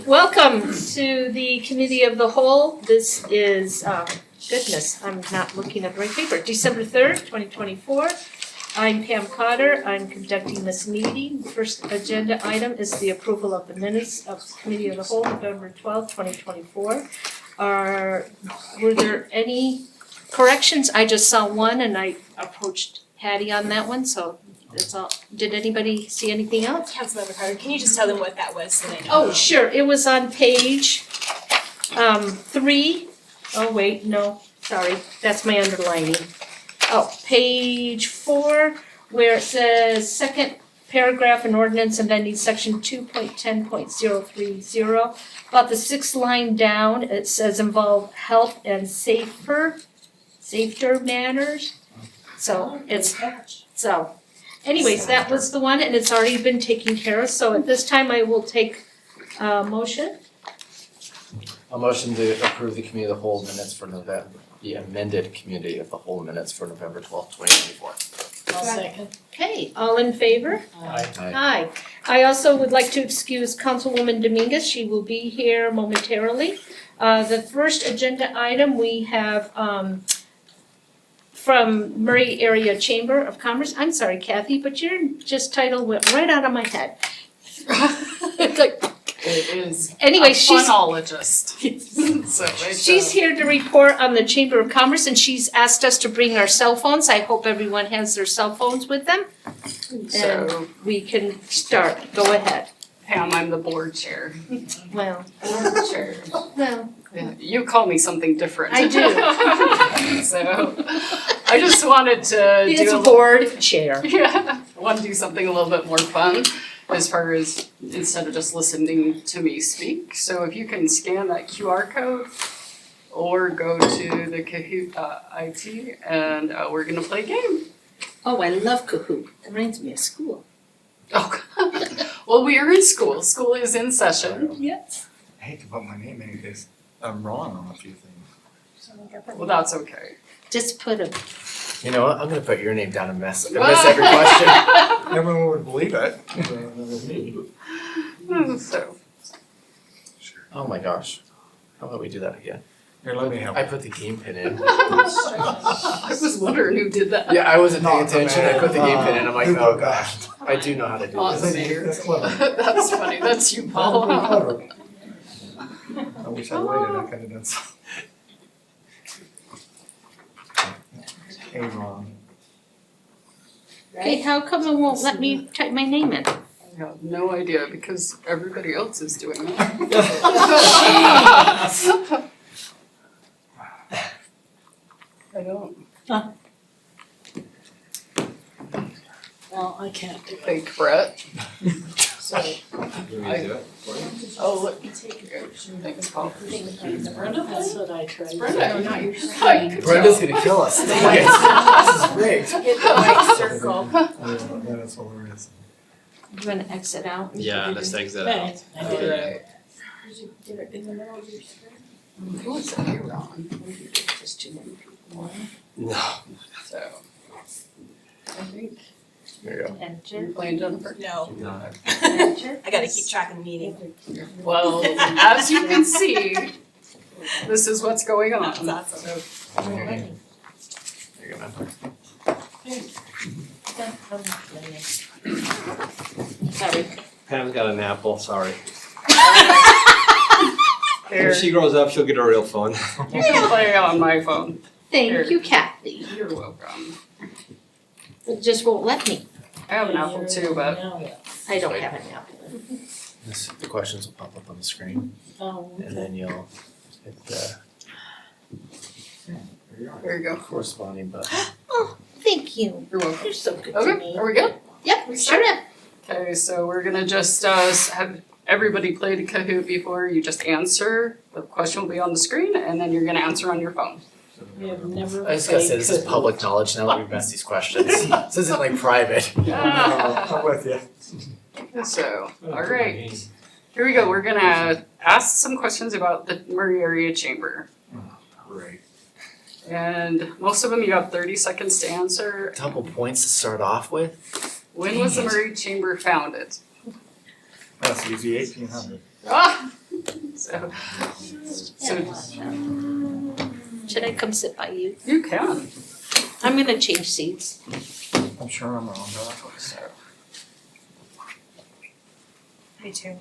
Welcome to the Committee of the Whole. This is, goodness, I'm not looking at the right paper, December 3rd, 2024. I'm Pam Cotter. I'm conducting this meeting. The first agenda item is the approval of the minutes of Committee of the Whole, November 12th, 2024. Were there any corrections? I just saw one and I approached Patty on that one, so that's all. Did anybody see anything else? Councilmember Carter, can you just tell them what that was so they know? Oh, sure, it was on page 3. Oh, wait, no, sorry, that's my underlining. Oh, page 4, where it says second paragraph in ordinance amending section 2.10.030. About the 6th line down, it says involve health and safer manners. So anyways, that was the one and it's already been taken care of. So at this time, I will take a motion. A motion to approve the Committee of the Whole minutes for November, the amended Committee of the Whole minutes for November 12th, 2024. I'll second. Okay, all in favor? Aye. Aye. I also would like to excuse Councilwoman Dominguez. She will be here momentarily. The first agenda item we have from Murray Area Chamber of Commerce. I'm sorry, Kathy, but your just title went right out of my head. It is Anyway, a funologist. So it's She's here to report on the Chamber of Commerce and she's asked us to bring our cell phones. I hope everyone has their cell phones with them. So We can start. Go ahead. Pam, I'm the board chair. Well, Chair. well, Yeah, you call me something different. I do. So I just wanted to it's do board chair. yeah, I want to do something a little bit more fun as far as instead of just listening to me speak. So if you can scan that QR code or go to the Kahoot IT and we're gonna play a game. Oh, I love Kahoot. It reminds me of school. Oh, well, we are in school. School is in session. Yes. I hate to put my name in because I'm wrong on a few things. Well, that's okay. Just put a, You know what, I'm gonna put your name down and miss every question. No one would believe it. So, Oh my gosh, how about we do that again? Here, let me help. I put the game pin in. I was wondering who did that. Yeah, I wasn't paying Not the attention, I put the game pin in, I'm like, Who oh put gosh, that? I do know how to do Awesome. this. That's clever. That's funny. That's you, Paul. That's pretty clever. I wish I waited, I could have done something. Aaron. okay, how come it won't let me type my name in? I have no idea because everybody else is doing it. I don't. Well, I can't do it. Thank Brett. Sorry. Oh, look. Thanks, Paul. That's what I tried. Brenda. No, not your Hi. Brenda's gonna kill us. Dang it. This is rigged. Get the right circle. That is hilarious. You wanna exit out? Yeah, let's exit out. Right, I did it. Alright. Did it in the middle of your screen? Who is that here on? Just too many people. No. So. I think There you go. Enter, you're playing Jennifer. No, enter. I gotta keep track of the meeting. Well, as you can see, this is what's going on. That's awesome. So, There you go, man. Sorry. Pam's got an apple, sorry. Here, When she grows up, she'll get a real phone. you can play on my phone. Thank you, Kathy. You're welcome. It just won't let me. I have an apple too, but I don't have it now. The questions will pop up on the screen Oh, and then you'll hit the there you go. corresponding button. Oh, thank you. You're welcome. You're so good to Okay, me. are we good? Yep, sure am. Okay, so we're gonna just have everybody played a Kahoot before. You just answer. The question will be on the screen, and then you're gonna answer on your phone. we have never I just gotta say, played this is Kahoot. public knowledge now that we've asked these questions. This isn't like private. I'm with you. So, all right, here we go. We're gonna ask some questions about the Murray Area Chamber. Great. And most of them you have 30 seconds to answer. Couple points to start off with. When was the Murray Chamber founded? That's easy, 1800. Ah, So Should I come sit by you? you can. I'm gonna change seats. I'm sure I'm wrong, but that's what I said. Me too.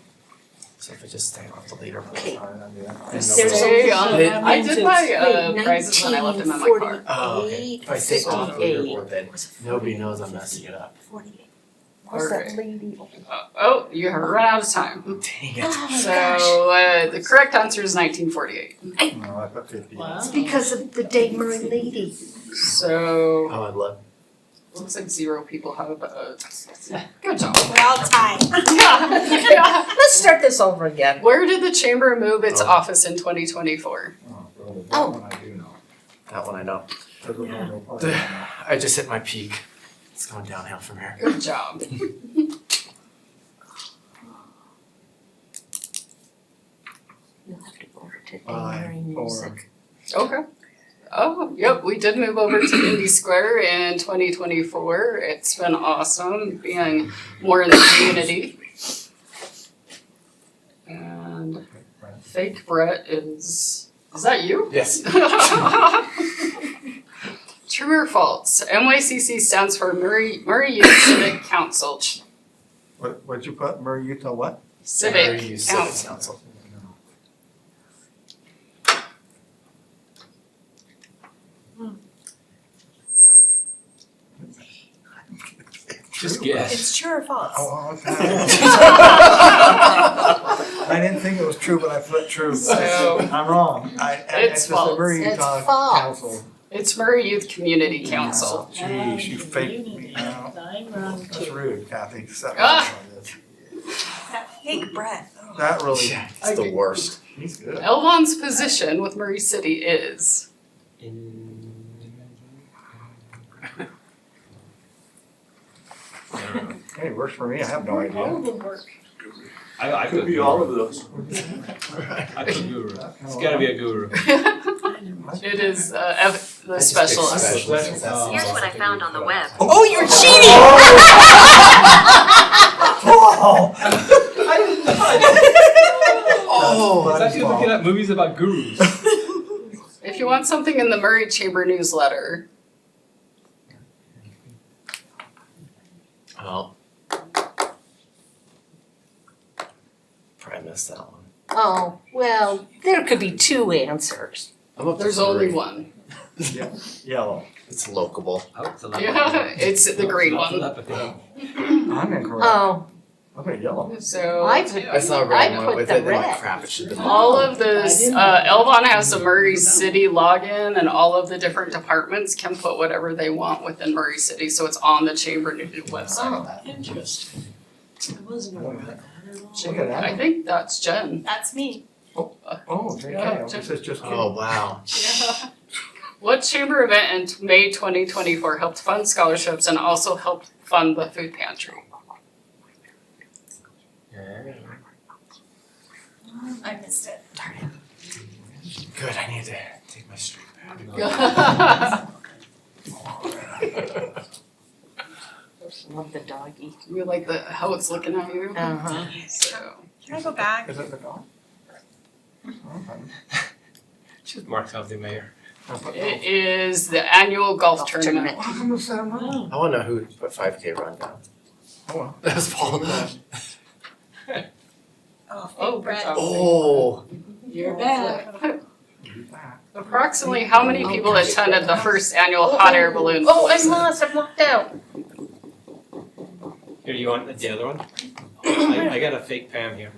So if we just stay off the leaderboard. Okay. All right, I'll do that. There's Stay on. They- I did my Wait, prizes when I left them in my car. Oh, okay. If I stay off the 1948. leaderboard, then nobody knows I'm messing it up. 48. What's that lady? Oh, you have run out of time. Dang it. Oh my So gosh. the correct answer is 1948. No, I put 50. Wow. It's because of the Dave Murray lady. So Oh, I'd love. looks like 0 people have good job. We're all tied. Yeah. Let's start this over again. Where did the chamber move its Oh. office in 2024? Oh, brother, that Oh. one I do know. That one I know. Because we're gonna go park. I just hit my peak. It's going downhill from here. Good job. You'll have to go over to Dave Five, Murray four. music. Okay. Oh, yep, we did move over to Indy Square in 2024. It's been awesome being more in the community. And fake Brett is that you? Yes. True or false? MYCC stands for Murray Youth Civic Council. What'd you put, Murray, Utah what? Civic Civic Council. Council. Just guess. It's true or false? Oh, okay. I didn't think it was true, but I put true. So- I'm wrong. It's just false. the Murray It's Utah false. Council. It's Murray Youth Community Council. Jeez, you faked me out. I'm wrong That's too. rude, Kathy. Stop Ah. doing this. That fake breath. That really, Yeah, it's the worst. he's good. Elvon's position with Murray City is Hey, works for me. I have no idea. All of them work. I could be all of those. I could guru. It's gotta be a guru. it is the specialist. Specialist. Here's what I found on the web. Oh, you're cheating! Oh, It's actually looking at movies about gurus. If you want something in the Murray Chamber newsletter, well. Probably missed that one. Oh, well, there could be two answers. I'm up to there's only three. one. Yellow. It's local. Yeah, it's the green one. I'm incorrect. Oh, I put yellow. So I put, I saw I red and went put with the it, and I'm like, red. crap, it should have been. all of this, Elvon has the Murray City login and all of the different departments can put whatever they want within Murray City, so it's on the chamber website. Oh, Interesting. I wasn't aware of that at all. Look at I that. think that's Jen. That's me. Oh, JK. Yeah. This is just Oh, wow. What chamber event in May 2024 helped fund scholarships and also helped fund the food pantry? I missed it. Good, I need to take my streak back. love the doggy. You like how it's looking at you? Uh-huh. So, Can I go back? Is it the dog? Okay. Should mark something, Mayor. I put it is the annual golf Golf tournament. How come it's that amount? I wanna know who put 5K run down. Oh, well. That was Paul. Oh, fake Oh, good breath. job. Oh, You're back. Approximately how many people attended the first annual hot air balloon? Oh, I'm lost, I'm locked out. Here, you want the other one? I got a fake Pam here.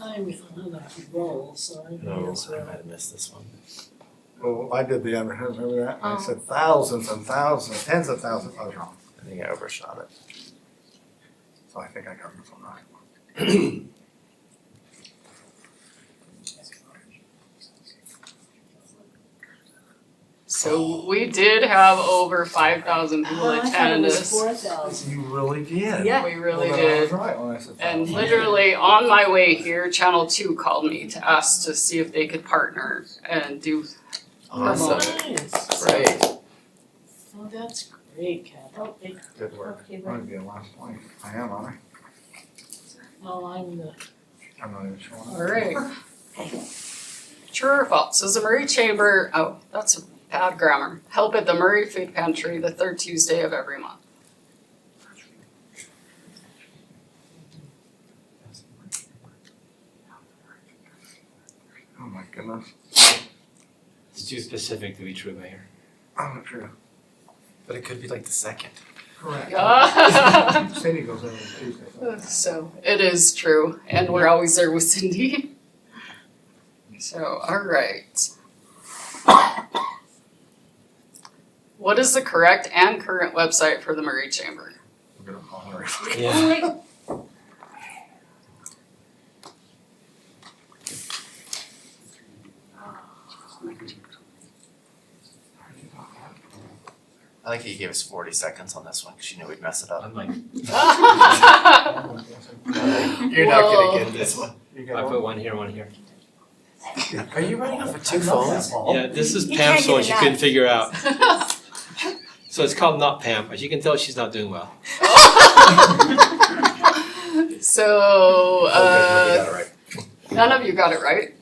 I'm on a roll, so I no, guess I might have missed this one. Oh, I did the advertisement, remember that? I Oh. said thousands and thousands, tens of thousands. I was wrong. I think I overshot it. So I think I got this one right. So we did have over 5,000 people I thought it attend was this. 4,000. You really did. Yeah. We really Well, I did. was right when I said And thousands. literally on my way here, Channel 2 called me to ask to see if they could partner and do. Awesome. Nice. Great. Oh, that's great, Kathy. Good work. Okay, I'm gonna be in last place. I am, aren't I? Oh, I'm the I'm not even sure. All right. True or false? Does the Murray Chamber, oh, that's bad grammar, help at the Murray Food Pantry the third Tuesday of every month? Oh my goodness. It's too specific to be true, Mayor. I'm not sure. But it could be like the second. Correct. Yeah. Cindy goes in on Tuesday. So it is true, and we're always there with Cindy. So, all right. What is the correct and current website for the Murray Chamber? We're gonna call her. Yeah. I like that you gave us 40 seconds on this one because you knew we'd mess it up. I'm like, You're not gonna get this one. You I got put one? one here, one here. Are you running off of two phones? Yeah, this is Pam's phone she couldn't figure out. So it's called not Pam, as you can tell, she's not doing well. So, Okay, we got it right. none of you got it right.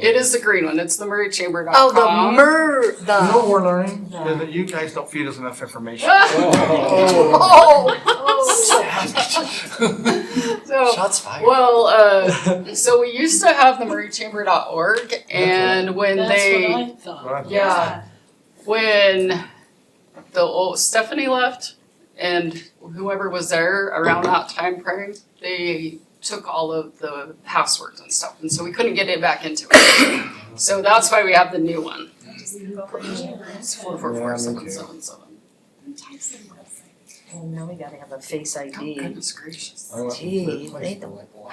It is the green one. It's the murraychamber.com. Oh, the You know what we're learning? Is that you guys don't feed us enough information. Oh, So, Shots fired. well, so we used to have the murraychamber.org, and when That's they, what I thought. yeah, when the old Stephanie left and whoever was there around that time frame, they took all of the passwords and stuff, and so we couldn't get it back into it. So that's why we have the new one. It's 444-777. Oh, now we gotta have a Face Oh, ID. goodness gracious. I went to Gee, the place they for don't- like a while.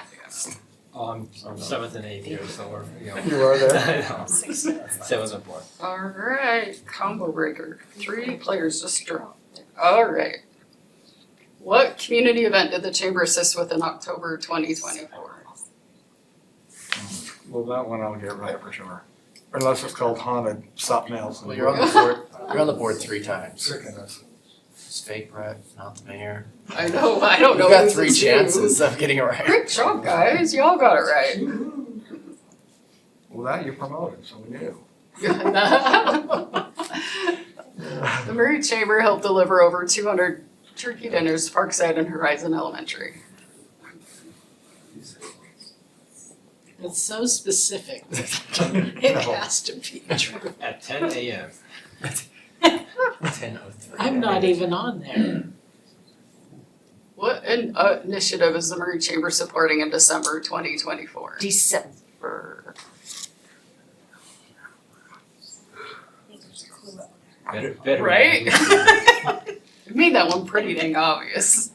I'm 7th and 8th here, so we're, you know. You are there? I know. 7th and 4th. All right, combo breaker. 3 players just dropped. All right. What community event did the chamber assist with in October 2024? Well, that one I'll get right for sure. Unless it's called haunted something else. Well, you're on the board. You're on the board 3 times. Tricking us. It's fake, Brett, not the mayor. I know, I don't know. You've got who's 3 this chances of getting it who. right. Great job, guys. Y'all got it right. Well, that you promoted, so we knew. The Murray Chamber helped deliver over 200 turkey dinners to Parkside and Horizon Elementary. It's so specific. It has to be true. At 10 a.m. 10:03. I'm not even on there. What initiative is the Murray Chamber supporting in December 2024? December. Better. Right? You made that one pretty dang obvious.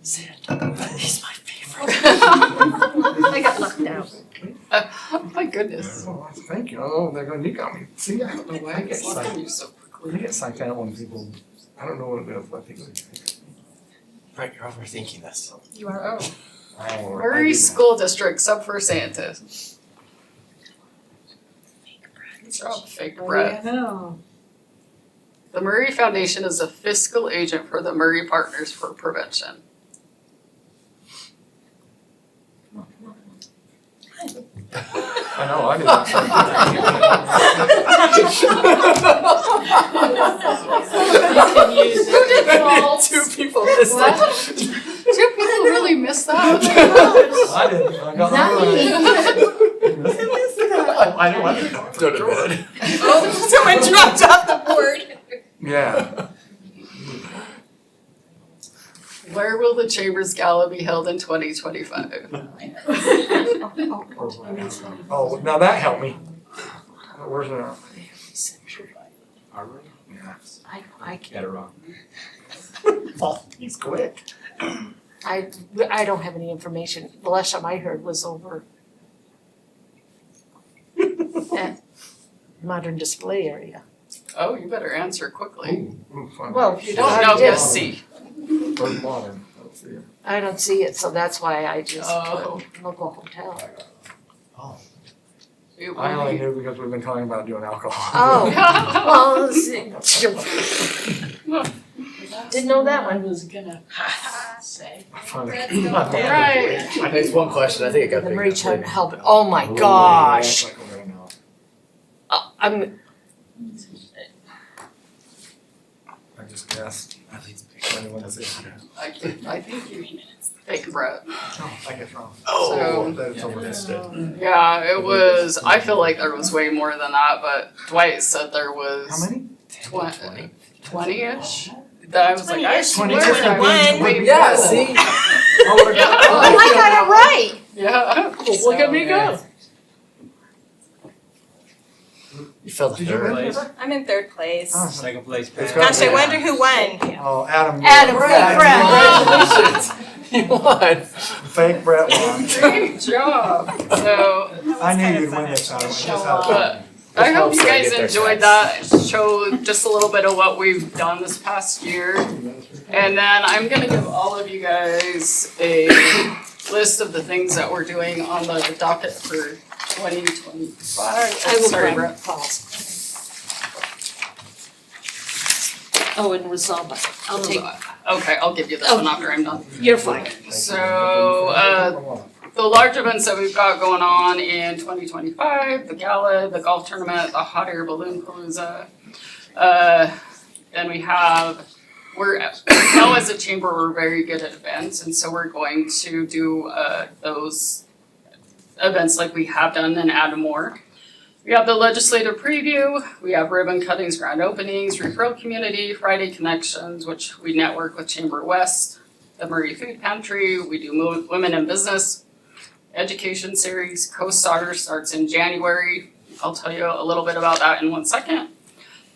Santa, he's my favorite. I got lucked out. Oh my goodness. Oh, thank you. Oh, they're going, you got me. See, I don't know why I get Look at psyched. you so quickly. I get psyched out when people, I don't know what it is, but I think it's. Brett, you're overthinking this. You are. Oh, Murray School District, sub for Santa. Good job, fake Brett. I know. The Murray Foundation is a fiscal agent for the Murray Partners for Prevention. I know, I did not can use it. Who did false? 2 people missed What? that. 2 people really missed that? I didn't, I got Not one. me. I know, I didn't. Go to bed. Someone dropped off the board. Yeah. Where will the Chambers Gala be held in 2025? Oh, now that helped me. Where's that? Harvard? Yeah. I Get it wrong. Oh, he's quick. I don't have any information. The last time I heard was over at Modern Display area. Oh, you better answer quickly. Ooh, fun. Well, If you don't know, just see. Where's modern? Let's see. I don't see it, so that's why I just Oh. put local hotel. It I will only be- knew because we've been talking about doing alcohol. Oh, well, let's see. Didn't know that I one. was gonna Say. Funny. Right. I think it's one question, I think it got The big. Marie Chubb help. Oh my gosh. Like a right now. I'm. I just guessed. Anyone is interested. I think you mean fake Brett. I guess wrong. So- That's over. Yeah, it was. I feel like there was way more than that, but Dwight said there was How many? 20-ish. That I was like, I 20-ish, swear more than that one. way Yeah, more. see? Yeah. Oh, I got it right. Yeah, well, look at me go. You fell Did you third. win? I'm in third place. Oh, Second place. It's Pam. Gosh, I wonder who won. Oh, Adam. Adam, Congratulations. You won. Fake Brett won. Great job. So, I knew you'd win this time. I just had- but I hope you helps guys get their enjoyed snacks. that. Show just a little bit of what we've done this past year. And then I'm gonna give all of you guys a list of the things that we're doing on the docket for 2025. I will Sorry, grab Brett. Paul's. Oh, and Rosalba. I'll take. Okay, I'll give you this Oh. one after I'm done. You're fine. So, the large events that we've got going on in 2025, the gala, the golf tournament, the hot air balloon palooza. Then we have, now as a chamber, we're very good at events, and so we're going to do those events like we have done and add more. We have the legislative preview, we have ribbon cuttings, grand openings, referral community, Friday connections, which we network with Chamber West, the Murray Food Pantry, we do women in business, education series, Co-Starter starts in January. I'll tell you a little bit about that in 1 second.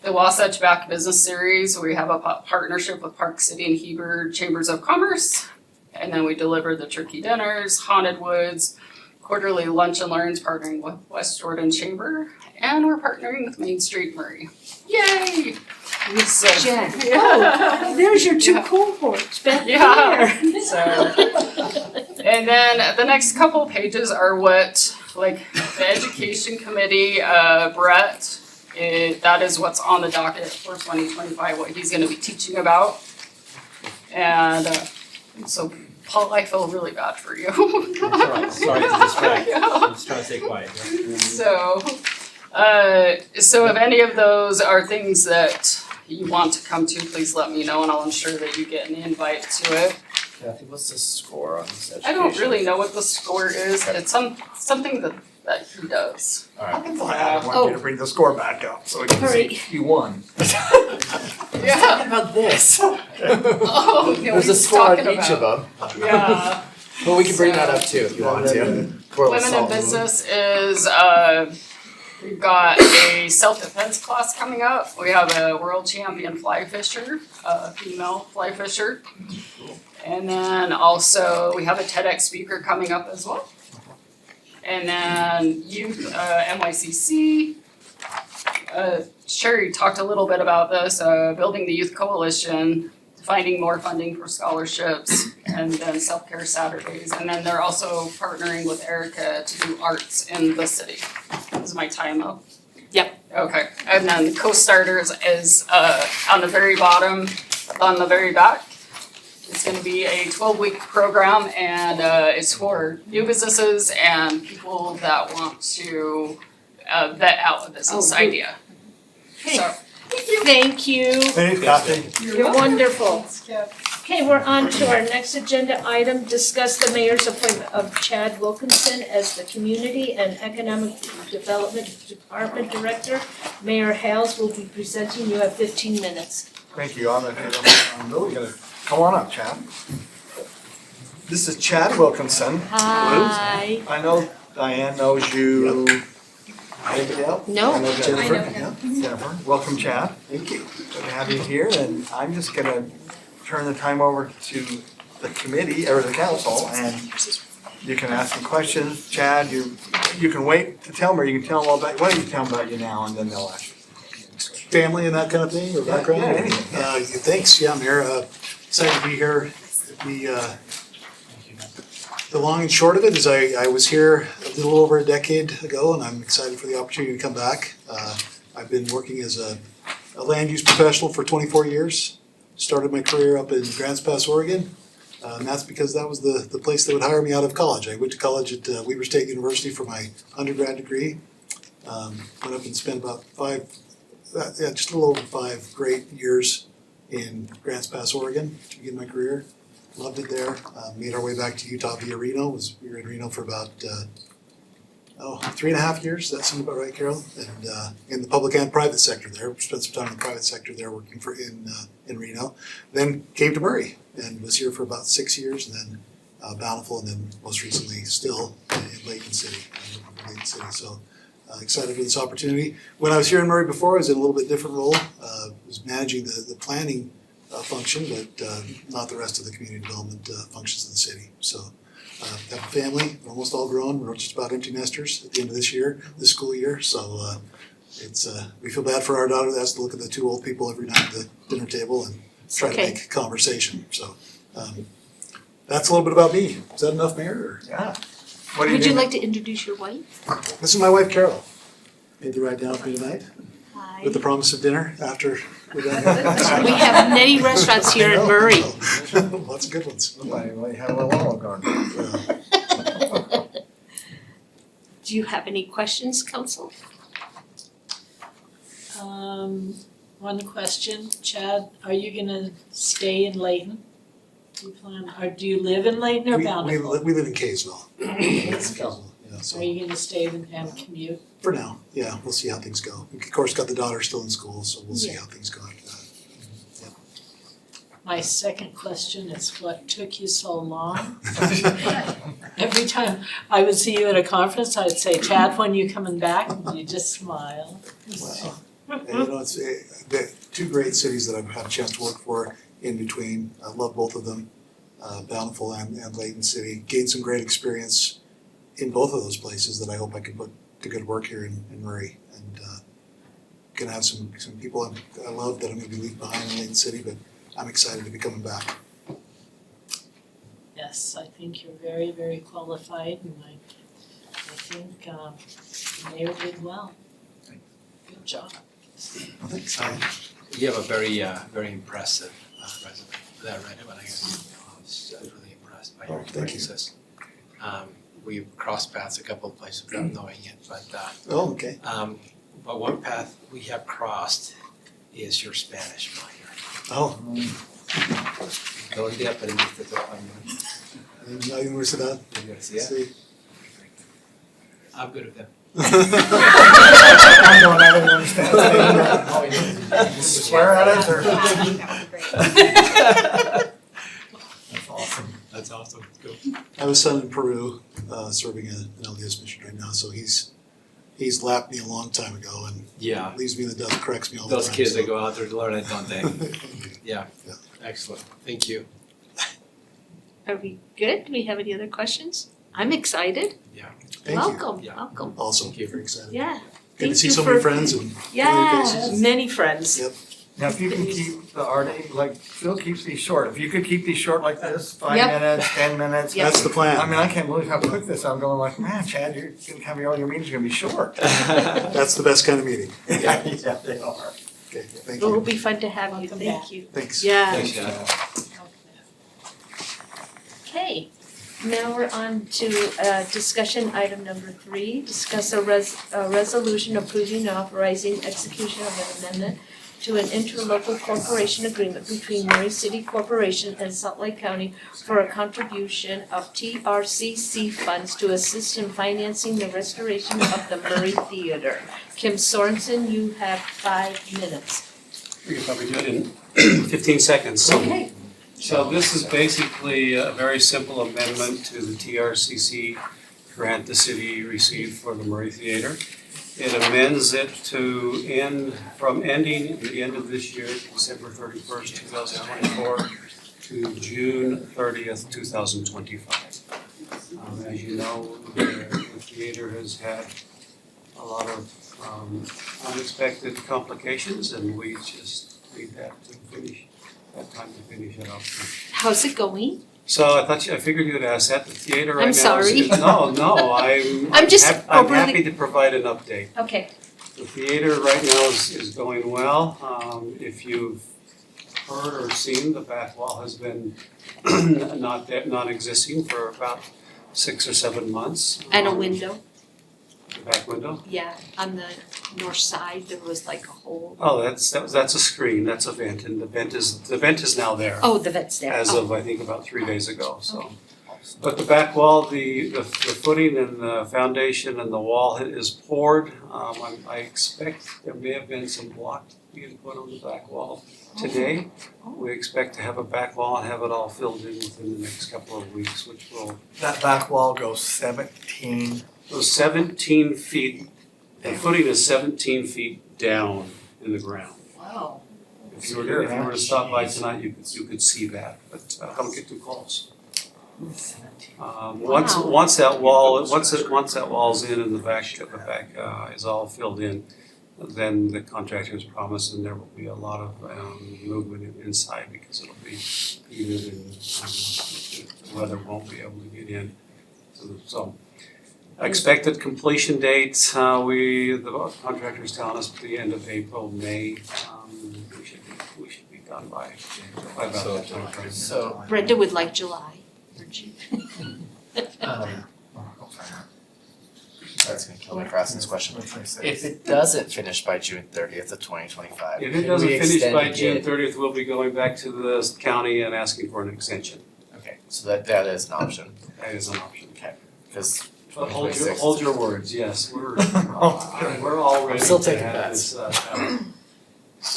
The Wasatch Back Business Series, we have a partnership with Park City and Heber Chambers of Commerce. And then we deliver the turkey dinners, Haunted Woods, quarterly lunch and learns, partnering with West Jordan Chamber. And we're partnering with Main Street Murray. Yay! So, Jen. yeah. There's your two Yeah. cohorts back Yeah. there. So, and then the next couple pages are what, like, the education committee, Brett, that is what's on the docket for 2025, what he's gonna be teaching about. And, so Paul, I feel really bad for you. That's all right. Sorry to distract. Yeah. I'm just trying to stay quiet. So, so if any of those are things that you want to come to, please let me know and I'll ensure that you get an invite to it. Kathy, what's the score on this education? I don't really know what the score is, it's something that he does. Alright. I want you to bring the score back up so we can see you won. Yeah. about this? Oh, no, There's a he's score on talking each of about. them. Yeah. But we can bring that up too if you want to. Pour a little Women in salt the wound. business is, we've got a self-defense class coming up. We have a world champion fly fisher, female fly fisher. And then also, we have a TEDx speaker coming up as well. And then youth, NYCC. Sherry talked a little bit about this, building the youth coalition, finding more funding for scholarships, and then self-care Saturdays. And then they're also partnering with Erica to do arts in the city. Is my time up? Yep. Okay, and then the co-starters is on the very bottom, on the very back. It's gonna be a 12-week program and it's for new businesses and people that want to vet out a business Oh, good. idea. So, Thank you. Hey, Kathy. You're wonderful. Okay, we're on to our next agenda item, discuss the mayor's appointment of Chad Wilkinson as the Community and Economic Development Department Director. Mayor Hales will be presenting, you have 15 minutes. Thank you, I'm really gonna, come on up, Chad. This is Chad Wilkinson. Hi. I know Diane knows you. Anybody else? No. I know Jennifer. I know him. Yeah, Jennifer, welcome Chad. Thank you. Good to have you here, and I'm just gonna turn the time over to the committee, or the council, and you can ask some questions. Chad, you can wait to tell them, or you can tell them all about, why don't you tell them about you now, and then they'll ask you. Family and that kind of thing, or background? Yeah, anything, yeah. Thanks, yeah, I'm here, excited to be here. The long and short of it is I was here a little over a decade ago, and I'm excited for the opportunity to come back. I've been working as a land use professional for 24 years. Started my career up in Grants Pass, Oregon. And that's because that was the place that would hire me out of college. I went to college at Weber State University for my undergrad degree. Went up and spent about just a little over 5 great years in Grants Pass, Oregon to begin my career. Loved it there. Made our way back to Utah via Reno. We were in Reno for about 3.5 years. That seems about right, Carol. And in the public and private sector there. Spent some time in the private sector there working in Reno. Then came to Murray and was here for about 6 years, and then Bountiful, and then most recently still in Layton City. So excited for this opportunity. When I was here in Murray before, I was in a little bit different role. Was managing the planning function, but not the rest of the community development functions of the city. So have a family, we're almost all grown. We're just about empty nesters at the end of this school year. So it's we feel bad for our daughter that has to look at the 2 old people every night at the dinner table and try to make conversation. So that's a little bit about me. Is that enough, Mayor? Or? Yeah. What do you Would do? you like to introduce your wife? This is my wife, Carol. Made the ride down with me tonight Hi. with the promise of dinner after we're done here. We have many restaurants here in Murray. Lots of good ones. We have a Olive Garden. Do you have any questions, council? One question, Chad, are you gonna stay in Layton? Do you plan, or do you live in Layton or Bountiful? We live in Kaysville. Kaysville, yeah, so Are you gonna stay and commute? for now, yeah, we'll see how things go. Of course, got the daughter still in school, so we'll see how things go after that. My second question is what took you so long? Every time I would see you at a conference, I'd say, Chad, when you coming back? And you just smile. Wow. And it's the 2 great cities that I've had a chance to work for in between. I love both of them, Bountiful and Layton City. Gained some great experience in both of those places that I hope I can put to good work here in Murray. And gonna have some people I love that I'm gonna be leaving behind in Layton City, but I'm excited to be coming back. Yes, I think you're very, very qualified and I think the mayor did well. Good job. Thanks. You have a very impressive resume. I read it when I was really impressed by your Oh, thank you. experiences. We've crossed paths a couple of places without knowing it, but Oh, okay. but one path we have crossed is your Spanish minor. Oh, ¿Dónde aprendiste tu español? en la universidad. Universidad. Sí. I'm good at them. I didn't understand. Swear at it or? That's awesome. That's awesome. Go. I have a son in Peru, serving an LDS mission right now, so he's lapped me a long time ago and Yeah. leaves me in the dust, corrects me all the time. Those kids so. that go out there to learn it, don't they? Yeah. Yeah. Excellent. Thank you. Are we good? Do we have any other questions? I'm excited. Thank you. Welcome, Yeah. welcome. Also, Thank you. very excited. Yeah. Good to Thank see you so many for- friends and Yeah, faces. many friends. Yep. Now, if you can keep the art, like Phil keeps these short, if you could keep these short like this, 5 Yep. minutes, 10 minutes. Yep. That's the plan. I mean, I can't believe how quick this, I'm going like, man, Chad, you're gonna have all your meetings are gonna be short. That's the best kind of meeting. Yeah, they are. Okay, thank It will you. be fun to have you. Welcome Thank back. you. Thanks. Yeah. Thanks, Chad. Okay, now we're on to discussion item number 3, discuss a resolution approving and authorizing execution of an amendment to an interlocal corporation agreement between Murray City Corporation and Salt Lake County for a contribution of TRCC funds to assist in financing the restoration of the Murray Theater. Kim Sorensen, you have 5 minutes. We could probably do it in 15 seconds. Okay. So this is basically a very simple amendment to the TRCC grant the city received for the Murray Theater. It amends it to ending at the end of this year, December 31st, 2024, to June 30th, 2025. As you know, the theater has had a lot of unexpected complications, and we just need that time to finish it up. How's it going? So I figured you'd ask that. The theater right now I'm sorry. I'm just I'm overly- happy to provide an update. Okay. The theater right now is going well. If you've heard or seen, the back wall has been non-existing for about 6 or 7 months. And a window, The back window? yeah, on the north side, there was like a hole. Oh, that's a screen, that's a vent, and the vent is now there. Oh, the vet's there. As Oh. of, I think, about 3 days ago, so. But the back wall, the footing and the foundation and the wall is poured. I expect there may have been some block being put on the back wall today. We expect to have a back wall and have it all filled in within the next couple of weeks, which will That back wall goes 17, go 17 feet, the footing is 17 feet down in the ground. Wow. If you were to stop by tonight, you could see that, but don't get too close. Once that wall's in and the back is all filled in, then the contractors promise, and there will be a lot of movement inside because it'll be heated and the weather won't be able to get in. So expected completion date, the contractor's telling us the end of April, May. We should be done by about that time frame. So, Brenda would like July, or June. that's gonna kill me for asking this question. If it doesn't finish by June 30th of 2025, If it can doesn't we finish extend by it? June 30th, we'll be going back to the county and asking for an extension. Okay, so that is an option, That is an option. because But 26 hold your words, yes, we're all ready Still to taking have bets. this happen.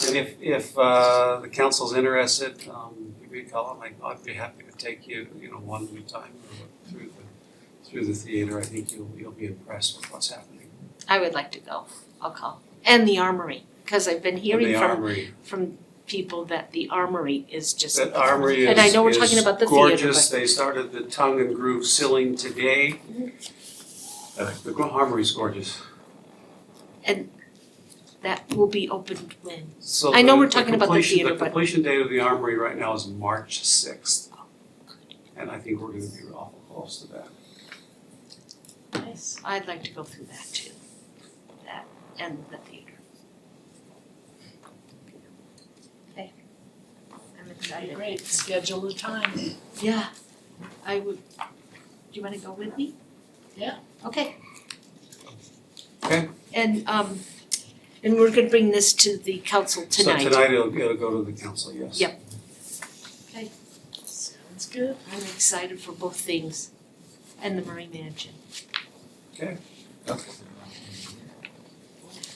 And if the council's interested, give me a call, I'd be happy to take you, one at a time through the theater. I think you'll be impressed with what's happening. I would like to go, I'll call. And the armory, because I've been In hearing the from armory, people that the armory is just. that armory is And I know we're talking about the theater, gorgeous. They started the tongue and groove ceiling today. The armory's gorgeous. And that will be opened when? So I know the- we're talking about the completion- theater, The but- completion date of the armory right now is March 6th. And I think we're gonna be awful close to that. Nice. I'd like to go through that too. That and the theater. Okay. I'm excited. Great, schedule a time. Yeah, I would, do you wanna go with me? Yeah. Okay. Okay. And we're gonna bring this to the council tonight. So tonight it'll go to the council, yes. Yep. Sounds good. I'm excited for both things and the Murray Mansion. Okay.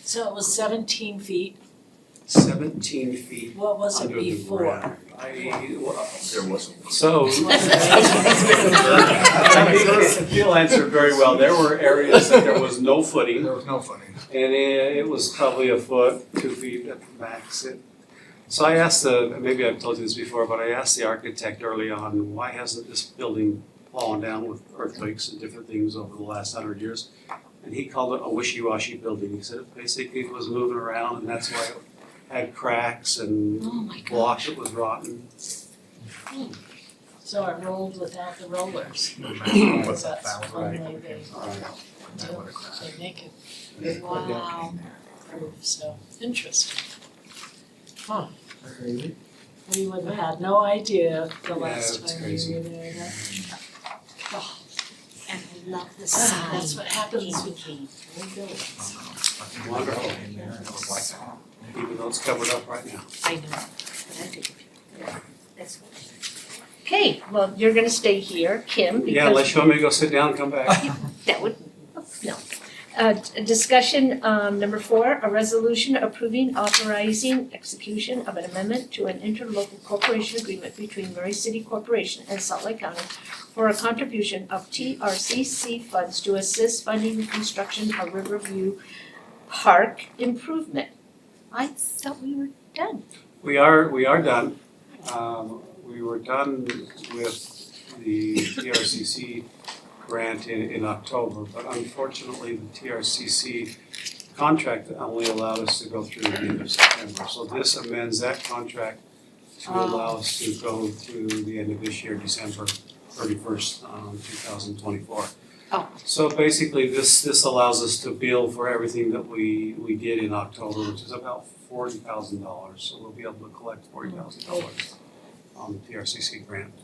So it was 17 feet. 17 feet What was it under the before? ground. There wasn't. So. You'll answer very well. There were areas that there was no footing. there was no footing. And it was probably a foot, 2 feet at the max. So I asked maybe I've told you this before, but I asked the architect early on, why hasn't this building fallen down with earthquakes and different things over the last 100 years? And he called it a wishy-washy building. He said basically it was moving around and that's why it had cracks and Oh my block gosh. that was rotten. So it rolled without the rollers. Right. That's only they make it Wow. proof, so interesting. Huh. We would have had no idea the last it's time crazy. we were there. Oh, and I love the Ah, sign. that's what happens with Cave. old buildings. Wonderful. Even though it's covered up right now. I know, but I think, that's what. Okay, well, you're gonna stay here, Kim, Yeah, unless because you want me to go sit down and come back. that would, no. Discussion, number 4, a resolution approving, authorizing execution of an amendment to an interlocal corporation agreement between Murray City Corporation and Salt Lake County for a contribution of TRCC funds to assist funding the construction of Riverview Park improvement. I thought we were done. We are done. We were done with the TRCC grant in October, but unfortunately, the TRCC contract only allowed us to go through the end of September. So this amends that contract to allow us to go through the end of this year, December 31st, 2024. Oh. So basically, this allows us to bill for everything that we did in October, which is about $40,000, so we'll be able to collect $40,000 on the TRCC grant.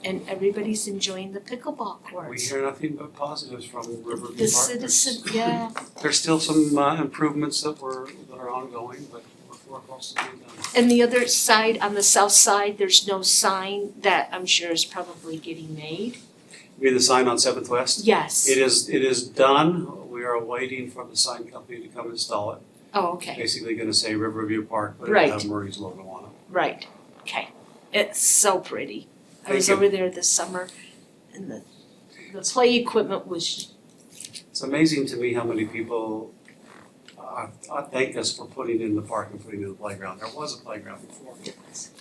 And everybody's enjoying the pickleball We courts. hear nothing but positives from Riverview The Park. citizen, yeah, There's still some improvements that are ongoing, but we're close to being done. and the other side, on the south side, there's no sign that I'm sure is probably getting made. You mean the sign on 7th West? Yes. It is done. We are waiting for the sign company to come install it. Oh, okay, Basically gonna say Riverview Park, but Right. it'll have Murray's logo on it. right, okay. It's so pretty. I Thank was you. over there this summer and the play equipment was, It's amazing to me how many people thank us for putting in the park and putting in the playground. There was a playground before.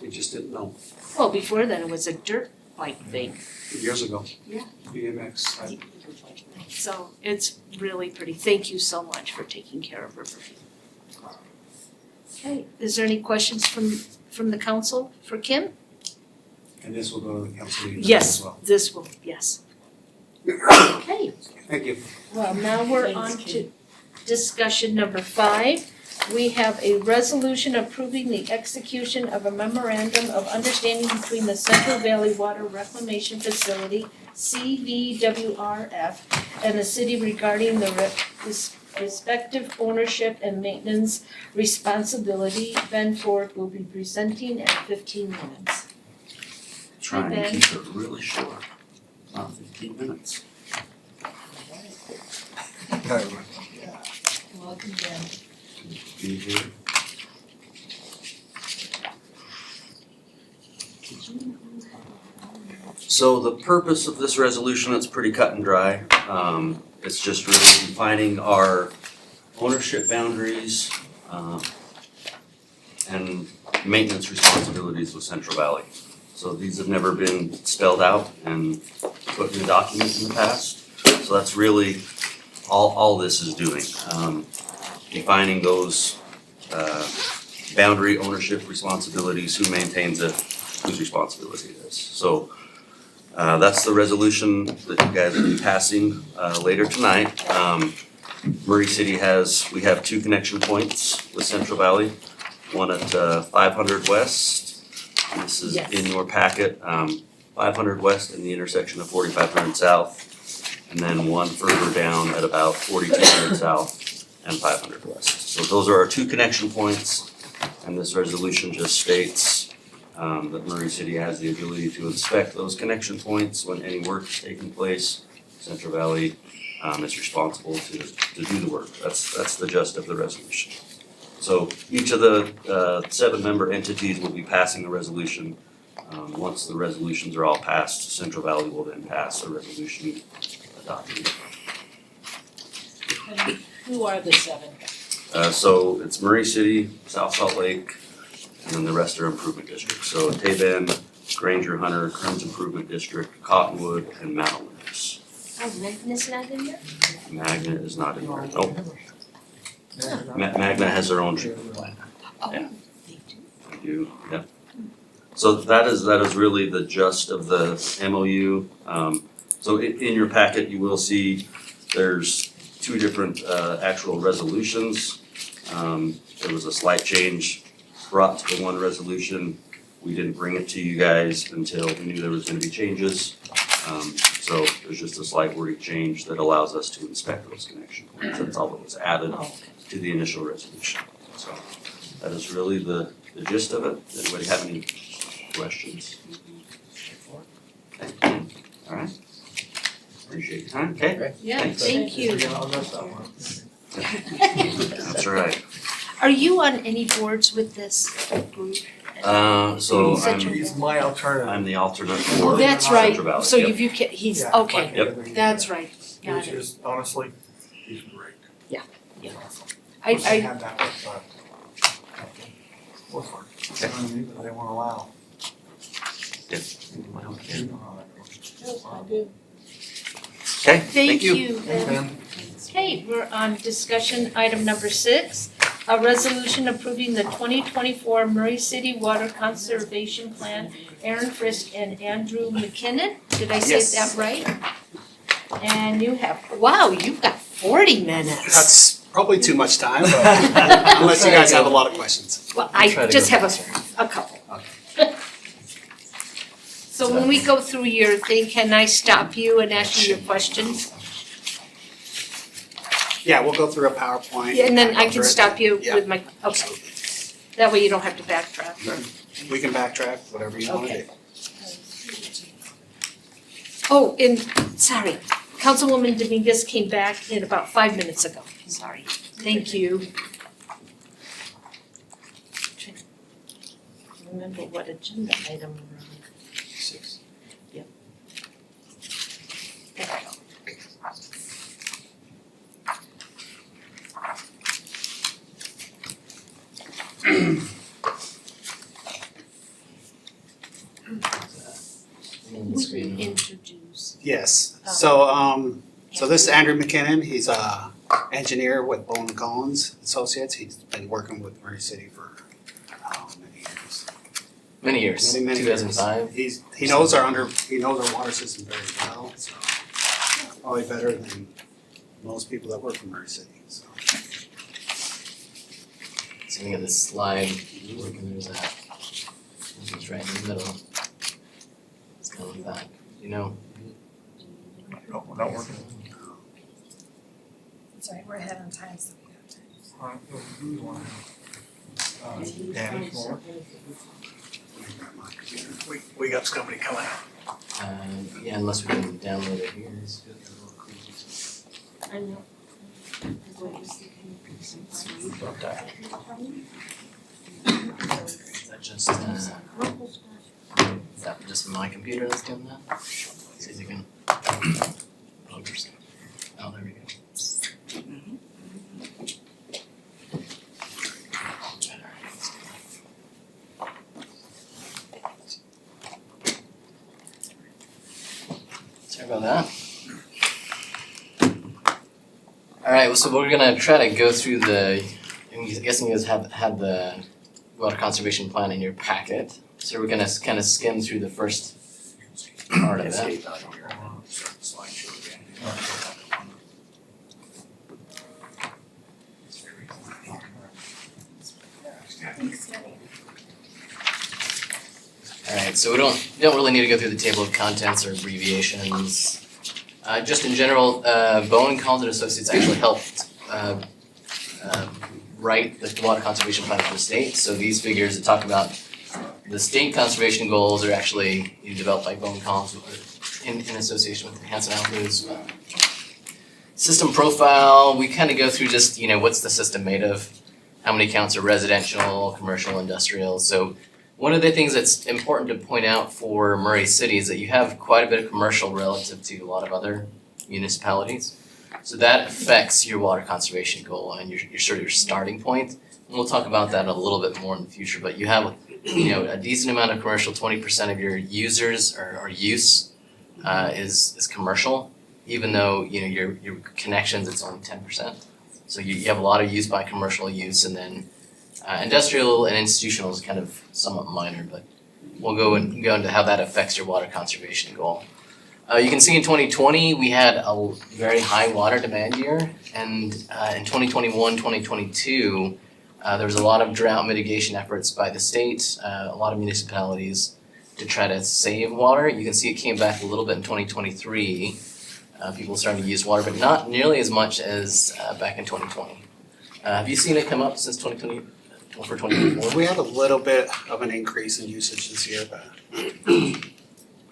We just didn't know well, before then it was a dirt bike thing. years ago. Yeah. BMX. So it's really pretty. Thank you so much for taking care of Riverview. Okay, is there any questions from the council for Kim? And this will go to the council meeting as Yes, well. this will, yes. Okay, Thank you. well, now we're on to discussion number 5. We have a resolution approving the execution of a memorandum of understanding between the Central Valley Water Reclamation Facility, CVWRF, and the city regarding the respective ownership and maintenance responsibility. Ben Ford will be presenting in 15 minutes. Try and Ben. keep it really short, not 15 minutes. Welcome, Ben. Be here. So the purpose of this resolution, it's pretty cut and dry. It's just really defining our ownership boundaries, and maintenance responsibilities with Central Valley. So these have never been spelled out and put in a document in the past. So that's really all this is doing. Defining those boundary ownership responsibilities, who maintains it, whose responsibility it is. So that's the resolution that you guys will be passing later tonight. Murray City we have 2 connection points with Central Valley. One at 500 West. This is Yes. in your packet. 500 West in the intersection of 4500 South. And then one further down at about 4200 South and 500 West. So those are our 2 connection points. And this resolution just states that Murray City has the ability to inspect those connection points when any work is taking place. Central Valley is responsible to do the work. That's the gist of the resolution. So each of the 7-member entities will be passing a resolution. Once the resolutions are all passed, Central Valley will then pass a resolution adopting it. And who are the 7? So it's Murray City, South Salt Lake, and then the rest are improvement districts. So Taven, Granger Hunter, Kearns Improvement District, Cottonwood, and Mount Olympus. Oh, Magnus not in there? Magna is not in there, nope. Magna has their own treatment plant. Oh, Yeah. they do. I do, yeah. So that is really the gist of the MOU. So in your packet, you will see there's 2 different actual resolutions. There was a slight change brought to the one resolution. We didn't bring it to you guys until we knew there was gonna be changes. So there's just a slight wording change that allows us to inspect those connection points. That's all that was added to the initial resolution. So that is really the gist of it. Does anybody have any questions? Okay. All right. Appreciate your time. Okay. Yeah, Thanks. thank you. That's all right. Are you on any boards with this group? So He's my alternative. I'm the alternate Oh, for that's Central right. Valley. So Yep. he's, Yeah, okay, Yep. that's right. Got Which it. is honestly, he's great. Yeah. I I, have that, but work hard. You know what I mean, but they won't allow. You know how that goes. Yes, I do. Okay, thank you. Thanks, Ben. Okay, we're on discussion item number 6, a resolution approving the 2024 Murray City Water Conservation Plan. Aaron Frisk and Andrew McKinnon, did I say that right? And you have, wow, you've got 40 minutes. Probably too much time, but unless you guys have a lot of questions. Well, Try I to just go have faster. a couple. So when we go through your thing, can I stop you and ask you your questions? Yeah, we'll go through a PowerPoint. Yeah, and then I go can through it. stop you Yeah. with my, okay. That way you don't have to backtrack. We can backtrack, whatever you want to Okay. do. Oh, and, sorry, Councilwoman Dominguez came back in about 5 minutes ago, sorry. Thank you. Trying to remember what agenda item we're on. 6. There we go. We can introduce. Yes, Oh. so this is Andrew McKinnon, he's a engineer with Bowman Collins Associates, he's been working with Murray City for many years. Many years. Many years. 2005. He knows our water system very well, so probably better than most people that work for Murray City, so. Sitting in this slide, looking there's that. It's right in the middle. It's kind of like that, you know. No, we're not working. Sorry, we're ahead on time, so we got time. Alright, well, who do you want? Danny, come over. We got somebody coming out. Yeah, unless we can download it here. I know. Is that just is that just my computer that's doing that? See if you can. Oh, there we go. Sorry about that. Alright, so we're gonna try to go through I'm guessing you guys have had the water conservation plan in your packet. So we're gonna kind of skim through the first part of that. Alright, so we don't really need to go through the table of contents or abbreviations. Just in general, Bowen Collins and Associates actually helped write the water conservation plan for the state. So these figures that talk about the state conservation goals are actually developed by Bowen Collins in association with Hanson Alvarez. System profile, we kind of go through just, what's the system made of? How many counts are residential, commercial, industrial? So one of the things that's important to point out for Murray City is that you have quite a bit of commercial relative to a lot of other municipalities. So that affects your water conservation goal and your sort of your starting point. And we'll talk about that a little bit more in the future, but you have a decent amount of commercial, 20% of your users or use is commercial, even though your connections it's only 10%. So you have a lot of use by commercial use, and then industrial and institutional is kind of somewhat minor, but we'll go into how that affects your water conservation goal. You can see in 2020 we had a very high water demand year, and in 2021, 2022 there was a lot of drought mitigation efforts by the state, a lot of municipalities to try to save water. You can see it came back a little bit in 2023. People started to use water, but not nearly as much as back in 2020. Have you seen it come up since 2020 for 2024? We had a little bit of an increase in usage this year, but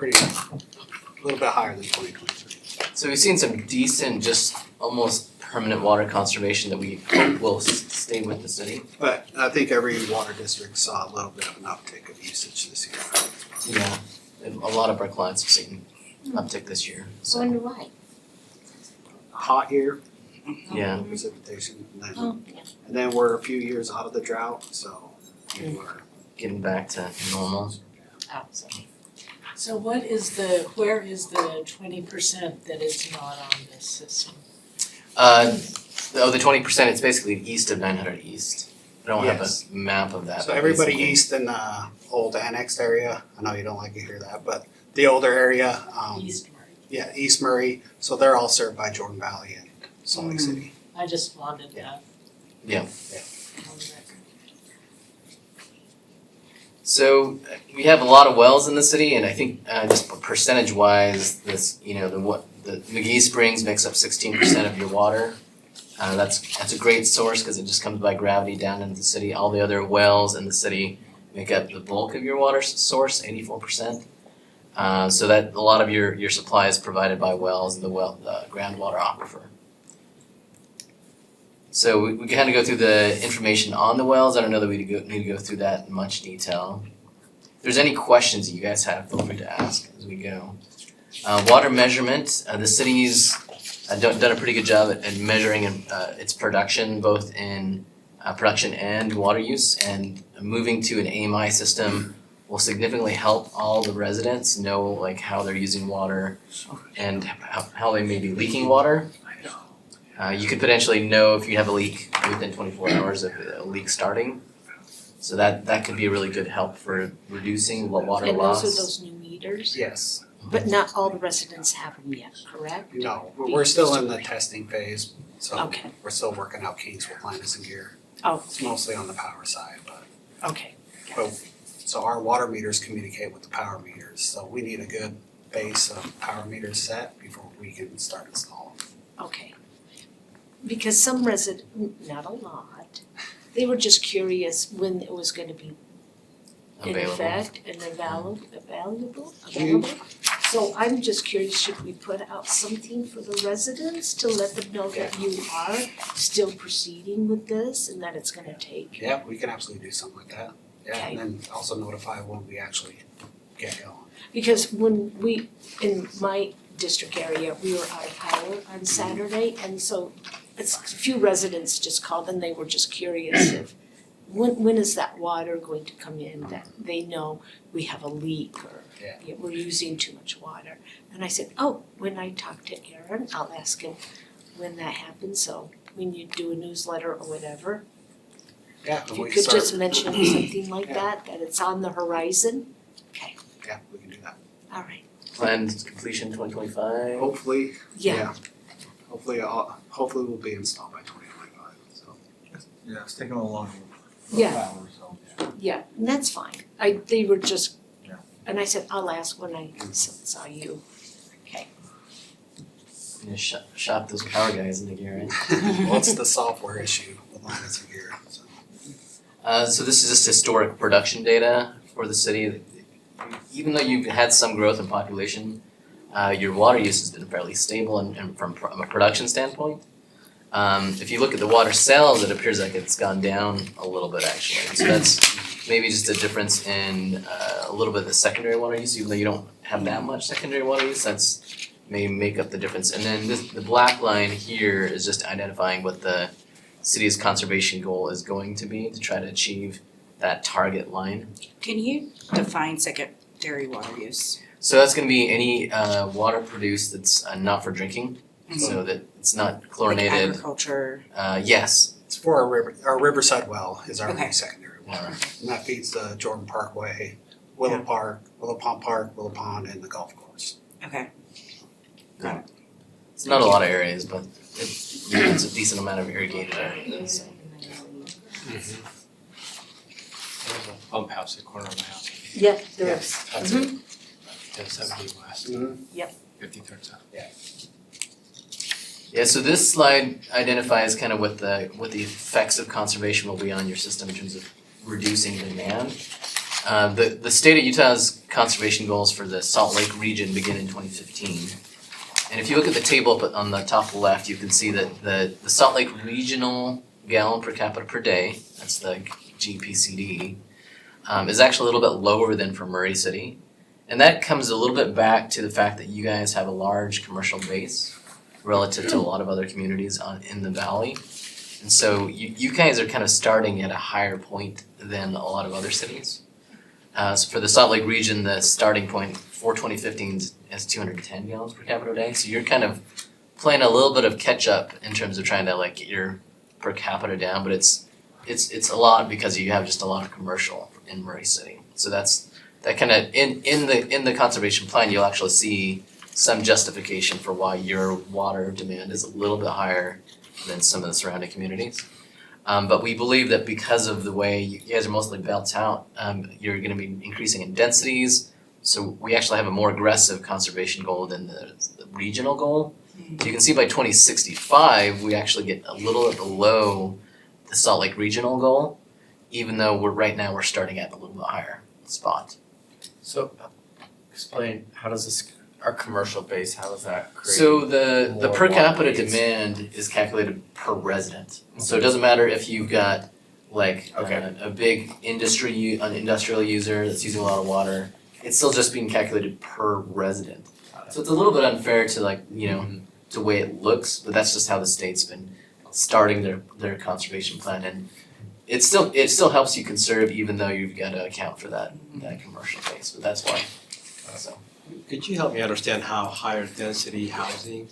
a little bit higher than 2023. So we've seen some decent, just almost permanent water conservation that we hope will stay with the city. But I think every water district saw a little bit of an uptick of usage this year. Yeah, and a lot of our clients have seen uptick this year, I so, wonder why. Hot year, yeah. precipitation, and Oh, yeah. then we're a few years out of the drought, so we're Getting back to normal. So, So where is the 20% that is not on this system? the 20%, it's basically east of 900 East. I don't have Yes. a map of that. So but everybody basically- east in the old annexed area, I know you don't like to hear that, but the older area, East Murray. yeah, East Murray, so they're all served by Jordan Valley and Salt Lake City. I just wanted that. Yeah. On the record. So we have a lot of wells in the city, and I think just percentage wise, this the McGee Springs makes up 16% of your water. That's a great source because it just comes by gravity down into the city. All the other wells in the city make up the bulk of your water source, 84%. So that a lot of your supply is provided by wells and the groundwater aquifer. So we kind of go through the information on the wells. I don't know that we need to go through that in much detail. If there's any questions that you guys have, feel free to ask as we go. Water measurement, the city's done a pretty good job at measuring its production, both in production and water use, and moving to an AMI system will significantly help all the residents know like how they're using water and how they may be leaking water. You could potentially know if you have a leak within 24 hours of a leak starting. So that could be a really good help for reducing water And loss. those are those new meters? Yes. But not all the residents have them yet, correct? No, we're still in the testing phase, so Okay, we're still working out kinks with Linus and Gear. oh, It's mostly on the power side, but okay, so our water meters communicate with the power meters, so we need a good base of power meters set before we can start installing. okay. Because some not a lot, they were just curious when it was gonna be in Available. effect and available. June. So I'm just curious, should we put out something for the residents to let them know that you are still proceeding with this and that it's gonna take? Yeah, we can absolutely do something like that. Yeah, Okay. and then also notify when we actually get going. Because when we, in my district area, we were out of power on Saturday, and so a few residents just called and they were just curious if, when is that water going to come in that they know we have a leak or Yeah. we're using too much water? And I said, oh, when I talk to Aaron, I'll ask him when that happens, so when you do a newsletter or whatever, Yeah, if and you we could can start, just mention something like Yeah. that it's on the horizon. yeah, we can do that. All right, Planned completion 2025. Hopefully, yeah, hopefully we'll be installed by 2025, so. Yeah, it's taking a little longer. Yeah. Hours, so. yeah, and that's fine. They were just, Yeah. and I said, I'll ask when I saw you. You know, shop those power guys into gear, right? Well, it's the software issue with Linus and Gear, so. So this is just historic production data for the city. Even though you've had some growth in population, your water use has been fairly stable and from a production standpoint. If you look at the water sales, it appears like it's gone down a little bit actually. And so that's maybe just a difference in a little bit of the secondary water use, even though you don't have that much secondary water use, that's may make up the difference. And then the black line here is just identifying what the city's conservation goal is going to be to try to achieve that target line. Can you define secondary water use? So that's gonna be any water produced that's not for drinking, so that it's not Like chlorinated. agriculture? Yes, It's for our Riverside well is our Okay. main secondary water. water. And that feeds the Jordan Parkway, Willow Park, Willow Pond Park, Willow Pond, and the golf course. Okay. It's not a lot of areas, but it's a decent amount of irrigated area, so. There's a pump house at the corner of my house, Yeah, there is. That's it. 1070 West. Yep. 53rd South. Yeah, so this slide identifies kind of what the effects of conservation will be on your system in terms of reducing demand. The state of Utah's conservation goals for the Salt Lake region begin in 2015. And if you look at the table up on the top left, you can see that the Salt Lake regional gallon per capita per day, that's the GPCD, is actually a little bit lower than for Murray City. And that comes a little bit back to the fact that you guys have a large commercial base relative to a lot of other communities in the valley. And so you guys are kind of starting at a higher point than a lot of other cities. So for the Salt Lake region, the starting point for 2015 is 210 gallons per capita a day. So you're kind of playing a little bit of catch up in terms of trying to like get your per capita down, but it's a lot because you have just a lot of commercial in Murray City. So that kind of in the conservation plan, you'll actually see some justification for why your water demand is a little bit higher than some of the surrounding communities. But we believe that because of the way you guys are mostly built out, you're gonna be increasing in densities. So we actually have a more aggressive conservation goal than the regional goal. So you can see by 2065, we actually get a little bit below the Salt Lake regional goal, even though right now we're starting at a little bit higher spot. So, explain, how does this, our commercial base, how does that create? So the more per capita water needs? demand is calculated per resident. So it doesn't matter if you've got like Okay. a big an industrial user that's using a lot of water, it's still just being calculated per resident. So it's a little bit unfair to like, the way it looks, but that's just how the state's been starting their conservation plan, and it still helps you conserve even though you've got to account for that commercial base, but that's why. So Could you help me understand how higher density housing,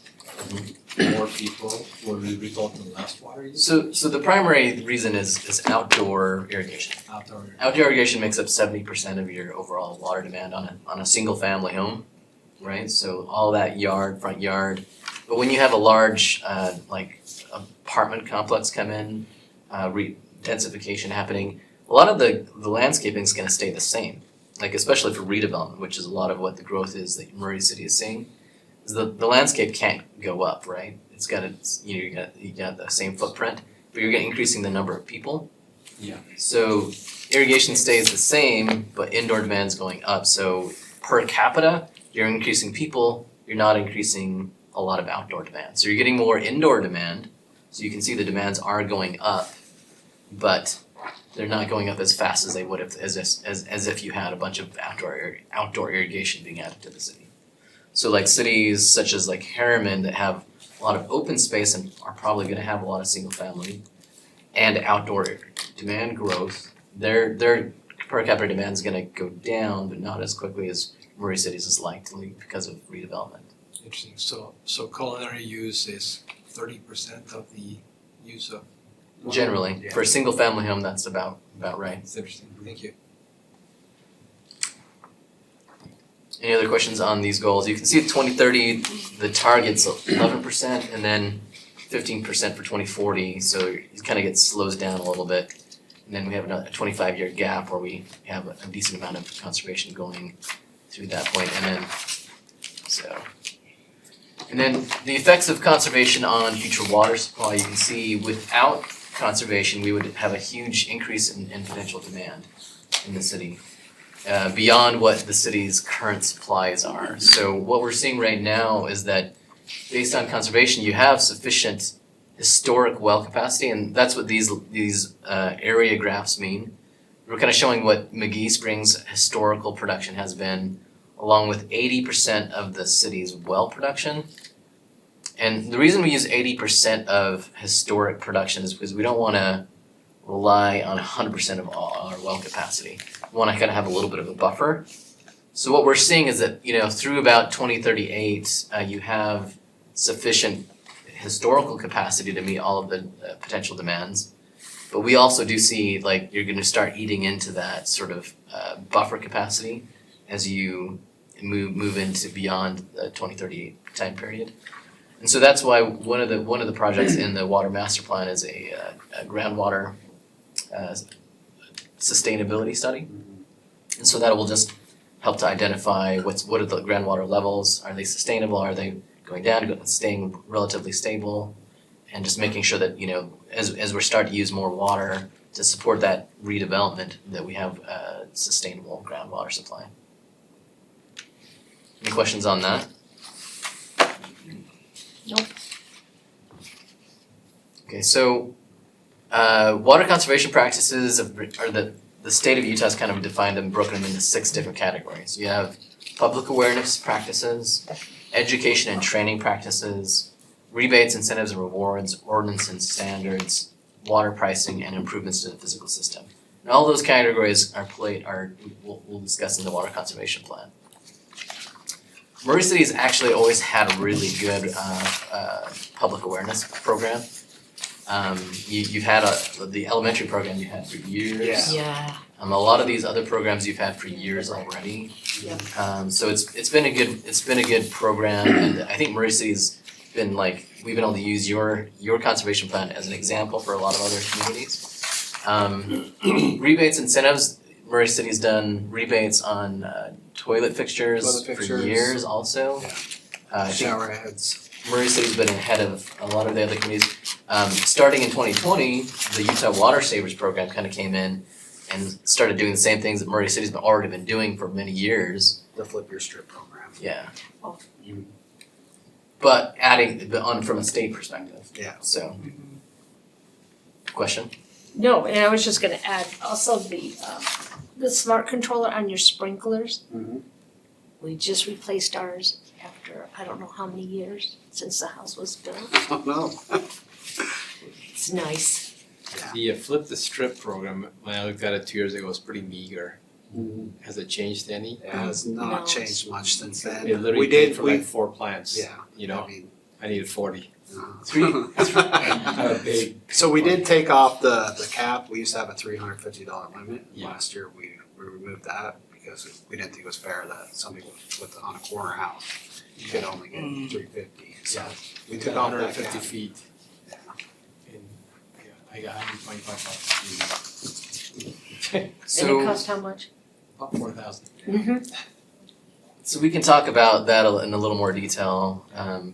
more people, will result in less water use? So the primary reason is outdoor irrigation. Outdoor irrigation makes up 70% of your overall water demand on a single family home, right? So all that front yard. But when you have a large like apartment complex come in, densification happening, a lot of the landscaping is going to stay the same. Like especially for redevelopment, which is a lot of what the growth is that Murray City is seeing, is the landscape can't go up, right? It's got you got the same footprint, but you're increasing the number of people. Yeah. So irrigation stays the same, but indoor demand's going up. So per capita, you're increasing people, you're not increasing a lot of outdoor demand. So you're getting more indoor demand. So you can see the demands are going up, but they're not going up as fast as they would if as if you had a bunch of outdoor irrigation being added to the city. So like cities such as like Harriman that have a lot of open space and are probably going to have a lot of single family and outdoor demand growth, their per capita demand is going to go down, but not as quickly as Murray City's is likely because of redevelopment. Interesting. So culinary use is 30% of the use of water? Generally, for a single family home, that's about right. It's interesting. Thank you. Any other questions on these goals? You can see 2030, the target's 11% and then 15% for 2040, so it kind of slows down a little bit. And then we have a 25-year gap where we have a decent amount of conservation going through that point, and then the effects of conservation on future water supply, you can see without conservation, we would have a huge increase in potential demand in the city, beyond what the city's current supplies are. So what we're seeing right now is that based on conservation, you have sufficient historic well capacity, and that's what these area graphs mean. We're kind of showing what McGee Springs' historical production has been, along with 80% of the city's well production. And the reason we use 80% of historic production is because we don't want to rely on 100% of all our well capacity. We want to kind of have a little bit of a buffer. So what we're seeing is that, through about 2038, you have sufficient historical capacity to meet all of the potential demands. But we also do see like you're going to start eating into that sort of buffer capacity as you move into beyond the 2038 time period. And so that's why one of the projects in the water master plan is a groundwater sustainability study. And so that will just help to identify what are the groundwater levels, are they sustainable, are they going down, staying relatively stable, and just making sure that, as we're starting to use more water to support that redevelopment, that we have a sustainable groundwater supply. Any questions on that? Nope. Okay, so water conservation practices are the state of Utah's kind of defined them, broken them into 6 different categories. You have public awareness practices, education and training practices, rebates, incentives and rewards, ordinance and standards, water pricing, and improvements to the physical system. And all those categories we'll discuss in the water conservation plan. Murray City has actually always had a really good public awareness program. You've had the elementary program you had for years. Yeah. A lot of these other programs you've had for years already. Yep. So it's been a good program, and I think Murray City's been like, we've been able to use your conservation plan as an example for a lot of other communities. Rebates, incentives, Murray City's done rebates on toilet fixtures Toilet for fixtures. years also. Yeah. I think Shower heads. Murray City's been ahead of a lot of the other communities. Starting in 2020, the Utah Water Savers Program kind of came in and started doing the same things that Murray City's already been doing for many years. The Flip Your Strip program. Yeah. Oh. But adding on from a state perspective. Yeah. So. Question? No, and I was just gonna add also the smart controller on your sprinklers. Mhm. We just replaced ours after, I don't know how many years since the house was built. Oh, no. It's nice. The Flip the Strip program, when I looked at it 2 years ago, was pretty meager. Mhm. Has it changed any? It has No. not changed much since then. It literally We paid did, for we, like 4 plants. yeah, You know, I mean, I needed 40. So we did take off the cap. We used to have a $350 limit. Yeah. Last year, we removed that because we didn't think it was fair that somebody on a corner house could only get $350. So we took off that 150 cap. feet. And, yeah, I got 125 feet. And it So, cost how much? About 4,000. Mm-hmm. so we can talk about that in a little more detail,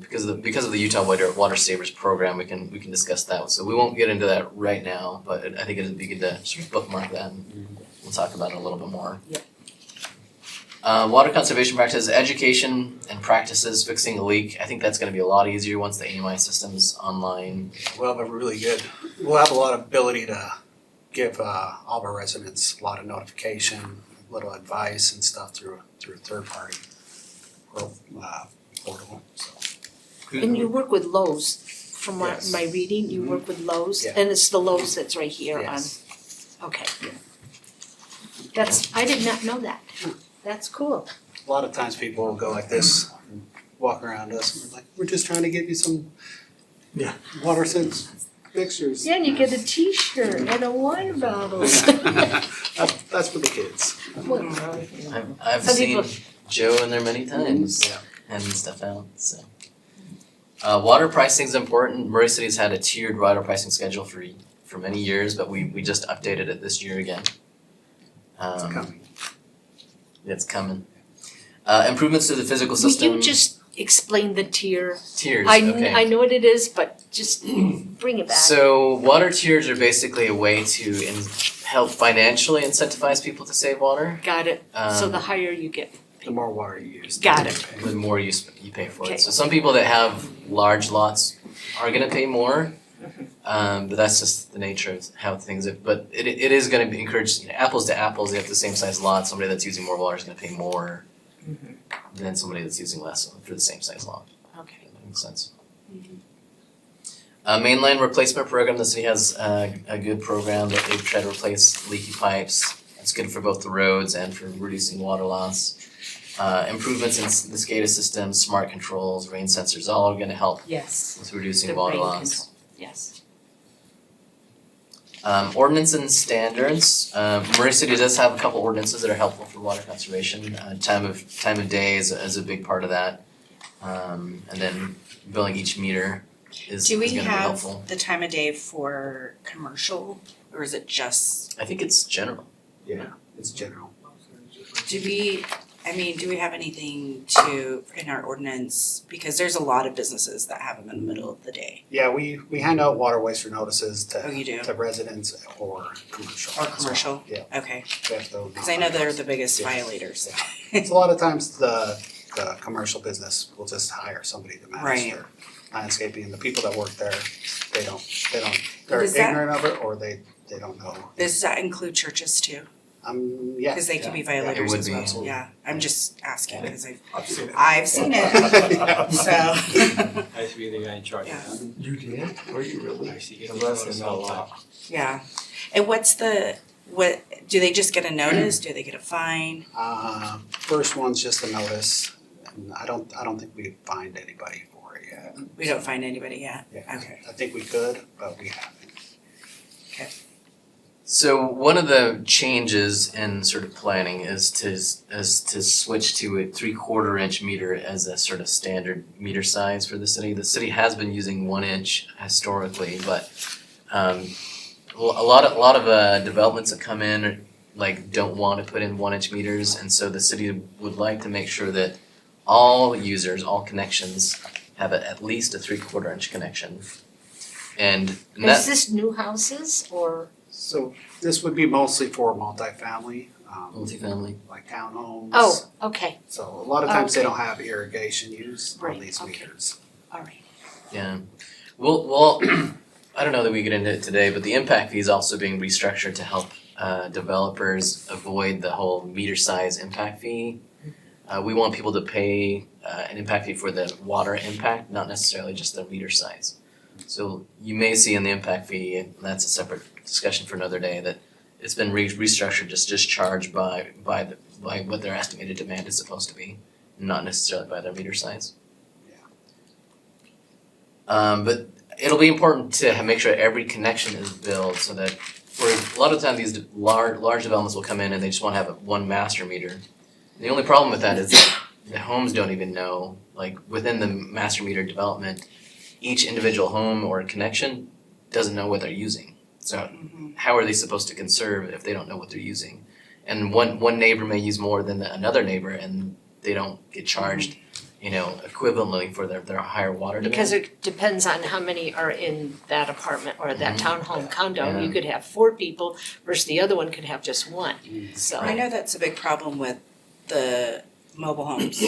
because of the Utah Water Savers Program, we can discuss that. So we won't get into that right now, but I think it'd be good to sort of bookmark that and we'll talk about it a little bit more. Yeah. Water conservation practices, education and practices, fixing a leak. I think that's gonna be a lot easier once the AMI system's online. We'll have we'll have a lot of ability to give all of our residents a lot of notification, little advice and stuff through a third party portal, so. And you work with Lowe's, from what Yes. my reading, you work with Lowe's, Yeah. and it's the Lowe's that's right here on, Yes. okay. I did not know that. That's cool. A lot of times people will go like this, and walk around us, and we're like, we're just trying to give you some water sense fixtures. Yeah, and you get a T-shirt and a wine bottle. That's for the kids. I've Some seen people- Joe in there many times, Yeah. handing stuff out, so. Water pricing is important. Murray City's had a tiered water pricing schedule for many years, but we just updated it this year again. It's coming. It's coming. Improvements to the physical Will system. you just explain the tier? Tiers, I okay. know what it is, but just bring it back. So water tiers are basically a way to help financially incentivize people to save water. Got it. So the Um, higher you get. The more water you use. Got it. The more you pay for Okay. it. So some people that have large lots are gonna pay more. But that's just the nature of how things are. But it is gonna be encouraged, apples to apples, they have the same size lot, somebody that's using more water is gonna pay more than somebody that's using less for the same size lot. Okay. That makes sense. Mainline replacement program, the city has a good program that they try to replace leaky pipes. It's good for both the roads and for reducing water loss. Improvements in the SCADA system, smart controls, rain sensors, all are gonna help Yes. with reducing The water rain loss. control. Yes. Ordinance and standards, Murray City does have a couple ordinances that are helpful for water conservation. Time of day is a big part of that. And then billing each meter is Do we gonna be have helpful. the time of day for commercial, or is it just, I think it's general. Yeah, it's general. do we have anything in our ordinance, because there's a lot of businesses that have them in the middle of the day. Yeah, we hand out water waster notices Oh, you do? to residents or commercial. Or as well. commercial? Yeah. Okay, We have to cause I know they're the biggest Yeah. violators. So a lot of times the commercial business will just hire somebody to manage Right. their landscaping. The people that work there, they're Does that- ignorant of it or they don't know. Does that include churches too? Yeah. Cause they can be It violators would as be. well, yeah, I'm just asking, cause I've seen it. I've seen it, so. I used to be the guy in charge of that. You did? Were you really? I used to get The less notice than all no the time. talk. Yeah, and do they just get a notice, do they get a fine? First one's just a notice. And I don't think we've fined anybody for it yet. We don't find anybody yet? Yeah. Okay. I think we could, but we haven't. So one of the changes in sort of planning is to switch to a 3/4 inch meter as a sort of standard meter size for the city. The city has been using 1 inch historically, but a lot of developments that come in like don't want to put in 1 inch meters, and so the city would like to make sure that all users, all connections have at least a 3/4 inch connection. And that Is this new houses or? So this would be mostly for multifamily, multifamily. like townhomes. Oh, okay, So a lot of times they Okay. don't have irrigation use on Right, these okay. meters. all right. Yeah. Well, I don't know that we get into it today, but the impact fee is also being restructured to help developers avoid the whole meter size impact fee. We want people to pay an impact fee for the water impact, not necessarily just the meter size. So you may see in the impact fee, and that's a separate discussion for another day, that it's been restructured, just charged by what their estimated demand is supposed to be, not necessarily by their meter size. But it'll be important to make sure every connection is billed so that for a lot of the time these large developments will come in and they just want to have one master meter. The only problem with that is that the homes don't even know, like within the master meter development, each individual home or connection doesn't know what they're using. So how are they supposed to conserve if they don't know what they're using? And one neighbor may use more than another neighbor and they don't get charged, equivalently for their higher water demand. Because it depends on how many are in that apartment or that townhome condo. Yeah. You could have 4 people versus the other one could have just 1, so. I know that's a big problem with the mobile homes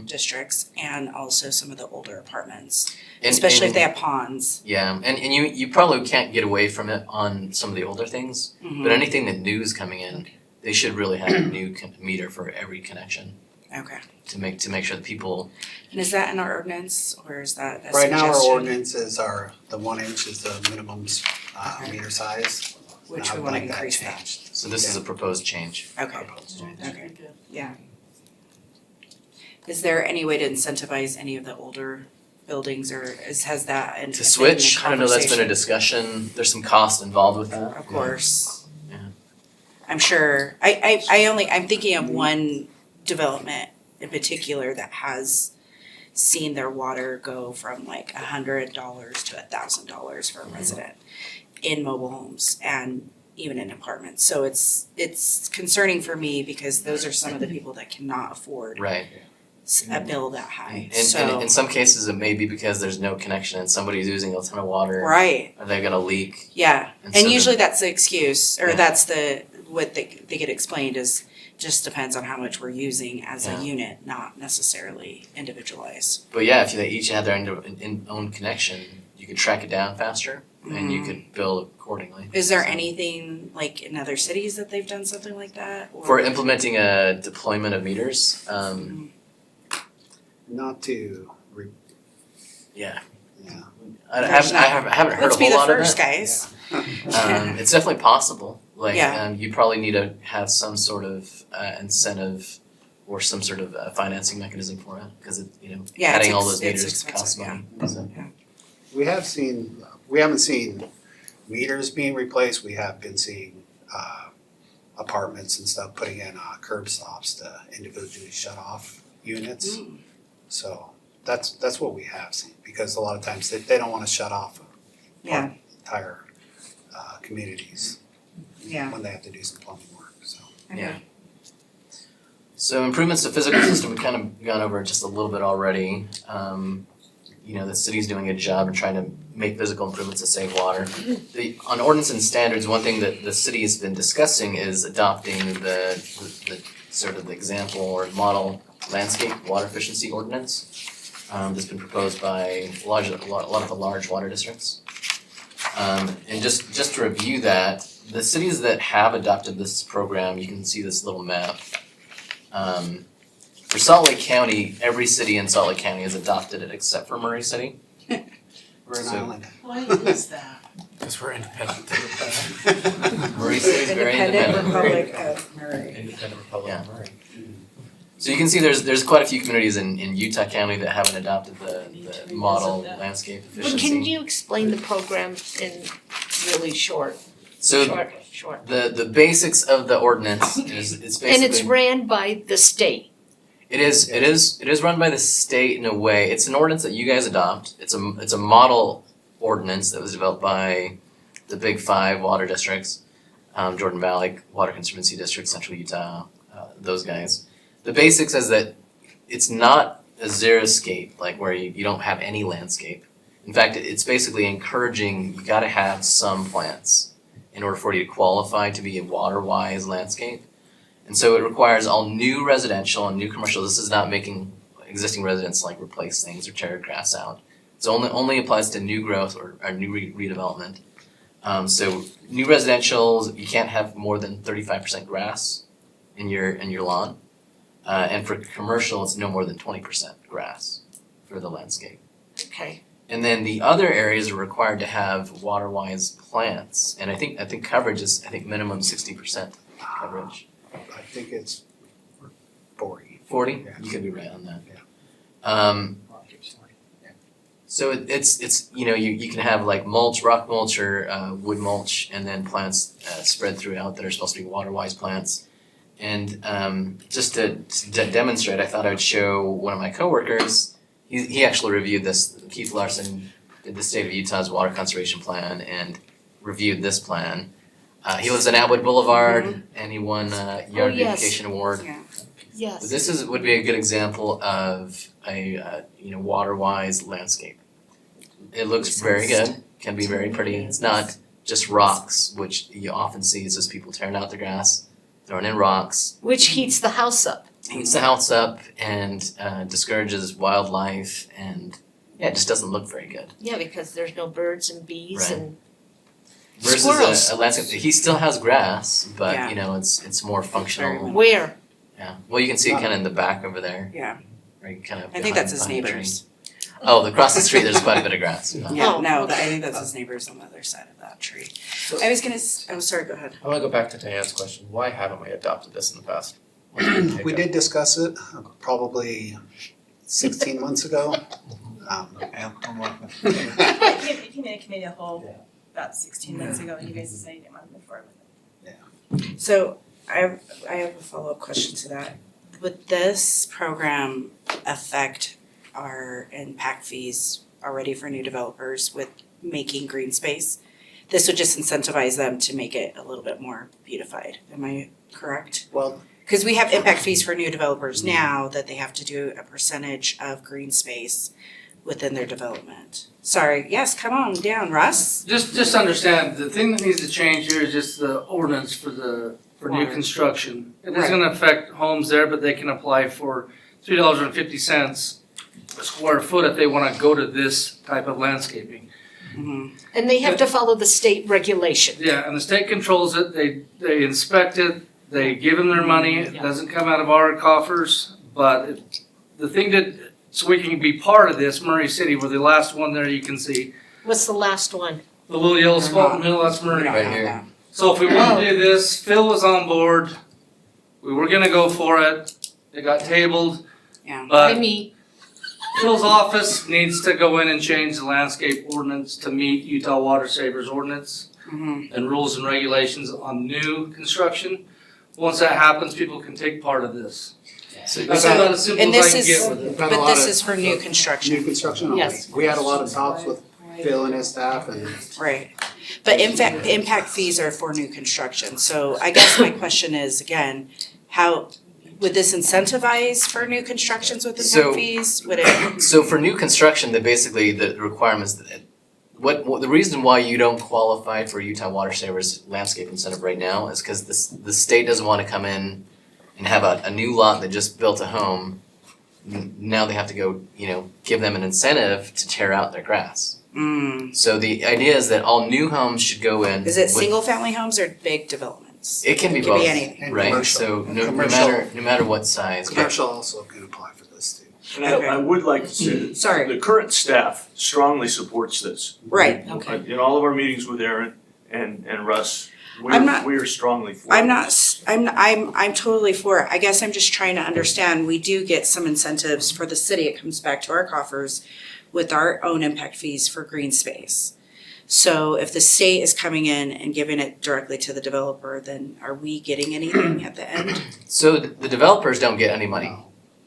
districts and also some of the older apartments, especially if they have ponds. Yeah, and you probably can't get away from it on some of the older things, but anything that new is coming in, they should really have a new meter for every connection Okay. to make sure that people. And is that in our ordinance or is that a Right now, our suggestion? ordinances are, the 1 inch is the minimum meter size. Which I we would wanna like that increase that. changed. So this is a proposed change. Okay, Very okay, good. yeah. Is there any way to incentivize any of the older buildings or has that been To switch, a I don't know, that's been a conversation? discussion. There's some cost involved with that. Of course. Yeah. I'm sure, I'm thinking of one development in particular that has seen their water go from like $100 to $1,000 for a resident in mobile homes and even in apartments. So it's concerning for me because those are some of the people that cannot afford Right. a bill that high, And so. in some cases, it may be because there's no connection and somebody's using a ton of water. Right, Or they've got a leak. yeah, And and so usually that's the excuse, or Yeah. that's what they get explained is just depends on how much we're using as Yeah. a unit, not necessarily individualized. But yeah, if they each had their own connection, you could track it down faster and you could bill accordingly. Is there anything like in other cities that they've done something like that? Or- For implementing a deployment of meters, Not to, yeah. yeah. I There's haven't heard Let's a be whole the lot of first, it. guys. It's definitely possible. Like, Yeah. you probably need to have some sort of incentive or some sort of financing mechanism for it, because Yeah, adding all it's those it's meters costs expensive, money. So, We haven't seen meters being replaced, we have been seeing apartments and stuff putting in curb stops to individually shut off units. Mm. So that's what we have seen, because a lot of times they don't wanna shut off Yeah, entire communities yeah. when they have to do some plumbing work, so. Yeah. So improvements to physical system, we've kind of gone over just a little bit already. The city's doing a job in trying to make physical improvements to save water. On ordinance and standards, one thing that the city has been discussing is adopting the sort of example or model landscape water efficiency ordinance. That's been proposed by a lot of the large water districts. And just to review that, the cities that have adopted this program, you can see this little map. For Salt Lake County, every city in Salt Lake County has adopted it except for Murray City. We're an So- island. Why is that? Because we're independent. Murray City is very independent. Republic of Murray. Independent Republic of Murray. So you can see there's quite a few communities in Utah County that haven't adopted the model landscape efficiency. Can you explain the program in really short? So Short. the basics of the ordinance is it's basically. And it's ran by the state. It is run by the state in a way. It's an ordinance that you guys adopt. It's a model ordinance that was developed by the big 5 water districts, Jordan Valley Water Conservancy District, Central Utah, those guys. The basics is that it's not a xeriscape, like where you don't have any landscape. In fact, it's basically encouraging, you gotta have some plants in order for you to qualify to be a water-wise landscape. And so it requires all new residential and new commercial. This is not making existing residents like replace things or tear grass out. It only applies to new growth or new redevelopment. So new residentials, you can't have more than 35% grass in your lawn. And for commercial, it's no more than 20% grass for the landscape. Okay. And then the other areas are required to have water-wise plants. And I think coverage is, minimum 60% coverage. I think it's 40. 40? You could be right on that. So it's you can have like mulch, rock mulch or wood mulch, and then plants spread throughout that are supposed to be water-wise plants. And just to demonstrate, I thought I would show one of my coworkers. He actually reviewed this. Keith Larson did the state of Utah's water conservation plan and reviewed this plan. He lives in Atwood Boulevard, and he won Yard Beautification Award. Yes. This would be a good example of a water-wise landscape. It looks very good, can be very pretty. It's not just rocks, which you often see is just people tearing out the grass, throwing in rocks. Which heats the house up. Heats the house up and discourages wildlife, and it just doesn't look very good. Yeah, because there's no birds and bees Right. and Versus squirrels. a landscape, he still has grass, but Yeah. it's more functional. Where? Yeah, well, you can see it kind of in the back over there. Yeah. Right, kind of. I think that's his behind the tree. neighbors. Oh, across the street, there's quite a bit of grass. Yeah, Oh, no, okay. I think that's his neighbors on the other side of that tree. I was gonna, sorry, go ahead. I wanna go back to Diane's question, why haven't we adopted this in the past? What's the We hiccup? did discuss it probably 16 months ago. Yeah, I'm laughing. It came in a committee of the whole about 16 months ago, and you guys decided you didn't want to move forward with it. So I have a follow-up question to that. Would this program affect our impact fees already for new developers with making green space? This would just incentivize them to make it a little bit more beautified, am I correct? Well, Because we have impact fees for new developers now that they have to do a percentage of green space within their development. Sorry, yes, come on down, Russ. Just understand, the thing that needs to change here is just the ordinance for new Water. construction. It Right. is gonna affect homes there, but they can apply for $3.50 a square foot if they wanna go to this type of landscaping. And they have to follow the state regulation. Yeah, and the state controls it, they inspect it, they give them their money, it doesn't come out of our coffers, but the thing that, so we can be part of this, Murray City, we're the last one there you can see. What's the last one? The little yellow spot in the middle, that's Murray. Right here. So if we want to do this, Phil was on board. We were gonna go for it. It got tabled. Yeah. But me. Phil's office needs to go in and change the landscape ordinance to meet Utah Water Savers ordinance and rules and regulations on new construction. Once that happens, people can take part of this. So That's about as simple And as I this can is, get with it. but this is for new construction. new construction only. Yes. We had a lot of talks with Phil and his staff and Right, but in fact, impact fees are for new construction, so I guess my question is, again, how, would this incentivize for new constructions with So- impact fees? Would it, So for new construction, the requirements that what the reason why you don't qualify for Utah Water Savers landscape incentive right now is because the state doesn't want to come in and have a new lot that just built a home. Now they have to go, give them an incentive to tear out their grass. So the idea is that all new homes should go in. is it with- single family homes or big developments? It can be It both, could be anything. right? commercial. So no Commercial. matter what size. but- commercial also can apply for this too. And I would like to say that Sorry. the current staff strongly supports this. Right, In all of our meetings with Aaron and Russ, I'm not- We're strongly for I'm this. not, I'm totally for it. I guess I'm just trying to understand, we do get some incentives for the city. It comes back to our coffers with our own impact fees for green space. So if the state is coming in and giving it directly to the developer, then are we getting anything at the end? So the developers don't get any money,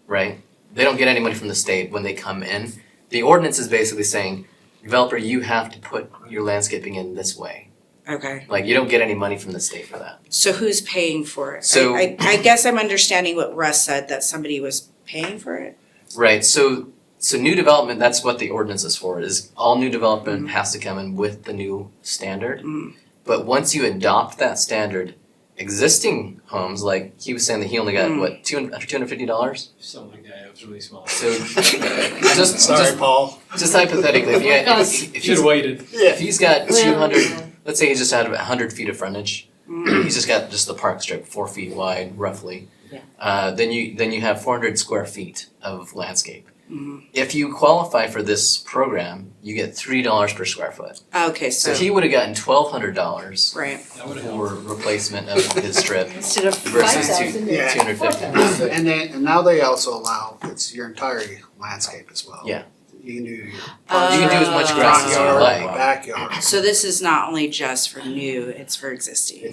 right? They don't get any money from the state when they come in. The ordinance is basically saying, developer, you have to put your landscaping in this way. Okay, Like, you don't get any money from the state for that. so who's paying for it? So- I guess I'm understanding what Russ said, that somebody was paying for it. Right, so new development, that's what the ordinance is for, is all new development has to come in with the new standard. Mm. But once you adopt that standard, existing homes, like he was saying that he only got, what, $250? Something like that, it was really small. So just Sorry, Paul. just hypothetically, if Should've waited. if he's got 200, let's say he's just had 100 feet of frontage, he's just got just the park strip 4 feet wide roughly. Then you have 400 square feet of landscape. If you qualify for this program, you get $3 per square foot. Okay, So so, he would have gotten $1,200 right. for replacement of his strip Instead of versus 5,000. Yeah. 250. And now they also allow, it's your entire landscape as well. Yeah. You can do your You can do as much grass as you front yard, like. backyard. So this is not only just for new, it's for existing.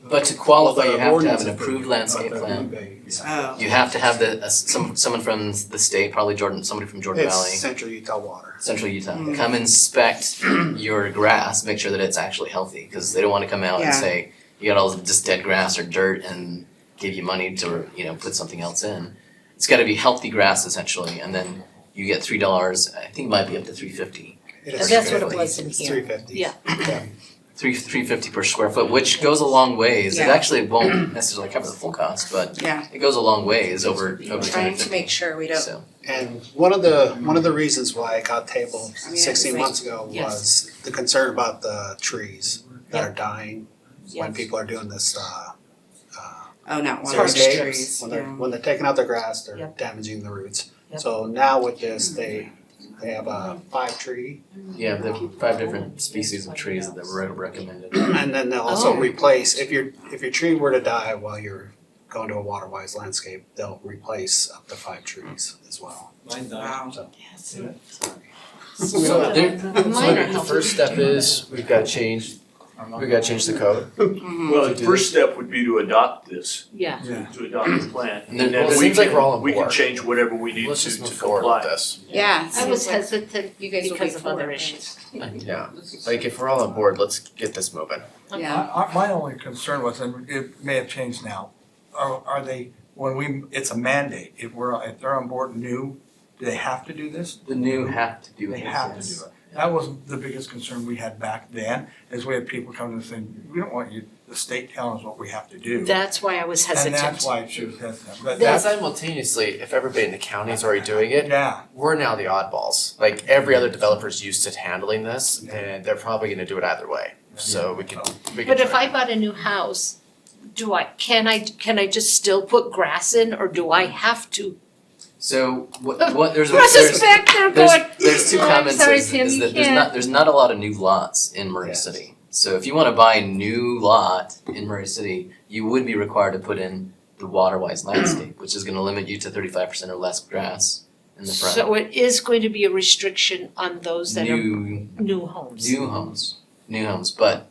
But to qualify, Well, you the have to have ordinance an is approved landscape plan. Oh, You have to have someone from the state, probably somebody from Jordan Valley, It's Central Utah Water. Central Utah, come inspect your grass, make sure that it's actually healthy, because they don't want to come out and Yeah. say, you got all this dead grass or dirt and give you money to, put something else in. It's gotta be healthy grass essentially, and then you get $3, I think it might be up to $350. It And is that's what it 350. was in It's here. 350. Yeah. $350 per square foot, which goes a long ways. It Yeah. actually won't necessarily cover the full cost, but yeah, it goes a long ways over trying to 250. make sure we don't, So, And one of the reasons why it got tabled I mean, 16 it's months ago Yes. was the concern about the trees that are dying when Yes. people are doing this oh, not one of those Xeriscape. trees, When yeah. when they're taking out the grass, they're Yep. damaging the roots. Yep. So now with this, they have a 5 tree, yeah, the 5 different species of trees that were recommended. and then they'll also Oh. replace, if your tree were to die while you're going to a water-wise landscape, they'll replace up to 5 trees as well. Mine died. Wow. So There- Mine are the healthy. first step is, we've gotta change the code. Mhm. Well, the first step would be to adopt this, Yeah. to adopt the plan. And then Well, it we seems like can- we're all on We can board. change whatever we need Let's to just move to forward with comply. this. Yeah. I was seems like hesitant You guys will because be of other for it. issues. Yeah, like if we're all on board, let's get this moving. Yeah. My only concern was, and it may have changed now, are they, it's a mandate, if they're on board new, do they have to do this? The new have to do They it. have to do it. That was the biggest concern we had back then, is we had people coming and saying, we don't want the state telling us what we have to do. That's why I was hesitant. And that's why she was hesitant, but But that's, simultaneously, if everybody in the county is already doing it, yeah, we're now the oddballs. Like every other developer's used to handling this, and they're probably gonna do it either way. So we can But if try. I bought a new house, can I just still put grass in, or do I have to? So what there's Russ is back there going. there's 2 "Oh, I'm comments sorry, is Tim, you that can't." there's not a lot of new lots in Murray City. So if you want to buy a new lot in Murray City, you would be required to put in the water-wise landscape, which is going to limit you to 35% or less grass in the front. So it is going to be a restriction on those that are new homes. New homes, but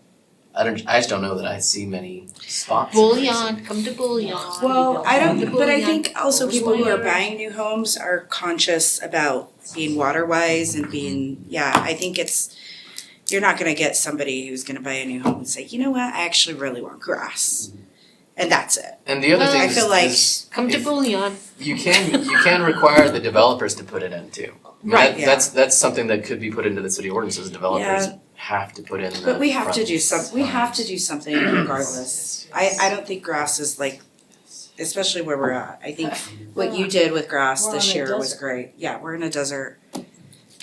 I just don't know that I see many spots. in Murray City. Bullion, come to Bullion. Well, I Come to don't, but I Bullion. think also people who are Bullion. buying new homes are conscious about being water wise and being, I think you're not gonna get somebody who's gonna buy a new home and say, you know what, I actually really want grass. And that's it. And the other Well, thing I is, feel like- is Come to if- Bullion. you can require the developers to put it in too. I mean, Right, yeah. That's something that could be put into the city ordinances. Developers have to put in the But we have to front. we have to do something regardless. I don't think grass is like, especially where we're at. I think what you did with grass We're this on a year was desert. great. Yeah, we're in a desert.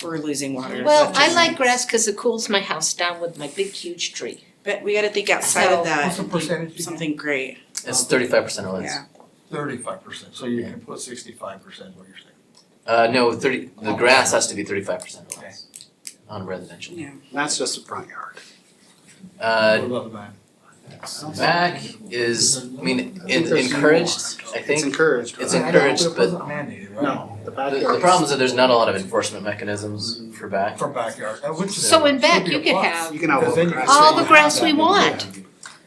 We're losing water. Well, left I and like right. grass because it cools my house down with my big huge tree. But we gotta think outside So- of that, what's the percentage again? something great. It's 35% or less. Yeah. 35%, so you can put 65%, what you're saying. No, the grass has to be 35% or less on residential. Yeah. That's just the front yard. What about the back? Back is, I mean, encouraged, I think. It's encouraged. It's right? encouraged, It but wasn't mandated, right? No, the the backyard. problem is that there's not a lot of enforcement mechanisms for back. For backyard, which is. So in back, should be a you could plus. have You can have Because then you grass. can all say the you grass have we that. want.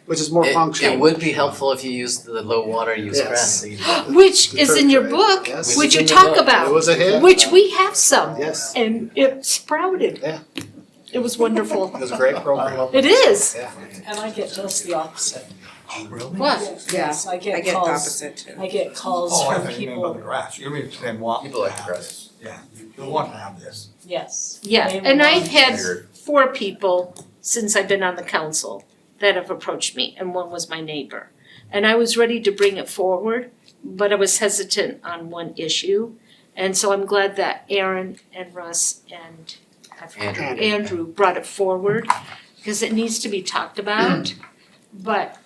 Which is more functional. It would be helpful if you used the low water use Yes. grass. that you do. Which The is in your turf, book, yes. which you It's in the talk book. It about, was a hit. which we have some. Yes, And it sprouted. Yeah. It was wonderful. it was a great program. It is. Yeah. And I get just the opposite. Really? What? Yes, I I get get the calls, opposite too. I get calls Oh, I from thought you meant about the people, grass, you mean they want People to like the have grass. this, yeah, you want to have this. yes. Yeah, They and I've want- had 4 people since I've been on the council that have approached me, and one was my neighbor. And I was ready to bring it forward, but I was hesitant on one issue. And so I'm glad that Aaron and Russ and Andrew brought it forward, because it needs to be talked about. But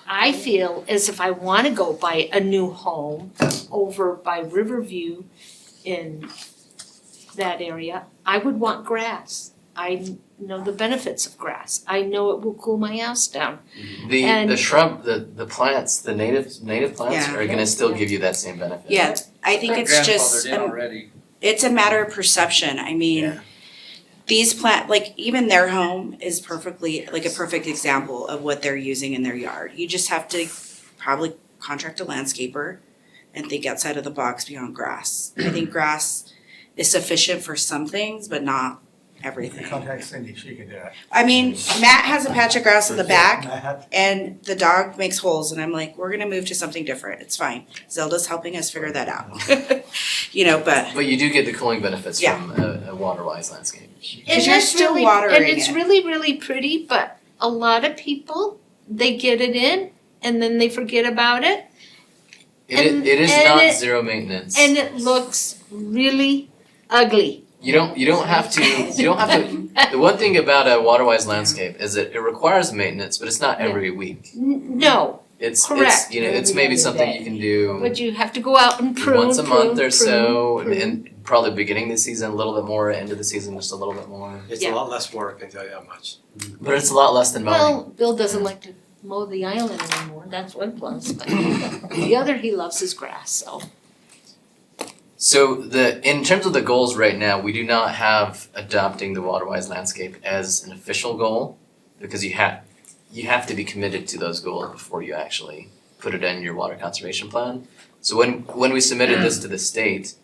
I feel as if I wanna go buy a new home over by Riverview in that area, I would want grass. I know the benefits of grass. I know it will cool my house down. The And- shrub, the plants, the native plants Yeah. are gonna still give you that same benefit. Yeah, I think it's just, Grandfathered in already. it's a matter of perception. I mean, Yeah. these like even their home is perfectly, like a perfect example of what they're using in their yard. You just have to probably contract a landscaper and think outside of the box beyond grass. I think grass is sufficient for some things, but not everything. Contact Cindy, she can do it. I mean, Matt has a patch of grass in the back Matt, and the dog makes holes and I'm like, we're gonna move to something different. It's fine. Zelda's helping us figure that out. You know, but But you do get the cooling benefits Yeah. from a water-wise landscape. Because you're that's still really- watering And it's it. really, really pretty, but a lot of people, they get it in and then they forget about it. And- It is and not it- zero maintenance. And it looks really ugly. You don't have to, the one thing about a water-wise landscape is that it requires maintenance, but it's not every week. No, It's, Correct. it's maybe something you can do but you have to go out and prune, once a month or prune, so, prune. and probably beginning of the season a little bit more, end of the season just a little bit more. It's Yeah. a lot less work, I can tell you that much. But it's a lot less than mowing. Well, Bill doesn't like to mow the island anymore, that's one plus, but the other he loves is grass, so. So in terms of the goals right now, we do not have adopting the water-wise landscape as an official goal, because you have to be committed to those goals before you actually put it in your water conservation plan. So when we submitted this to the state,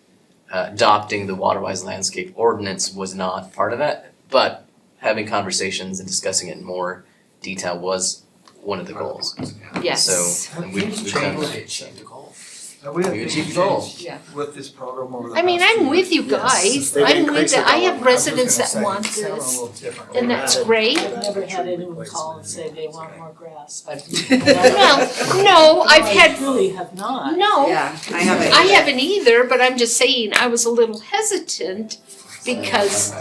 adopting the water-wise landscape ordinance was not part of it, but having conversations and discussing it in more detail was one of the goals. Yes. So and we've done that. We have You big achieved the goal. change with this program over the I mean, past 2 I'm with you years. guys, They've I'm with increased it, the I have dollar. residents I was that just want gonna say, it's this, a little different. and that's great. I've never had anyone call and say they want more grass. Well, no, I've I had, really have not. no, yeah, I haven't. I haven't either, but I'm just saying, I was a little hesitant because,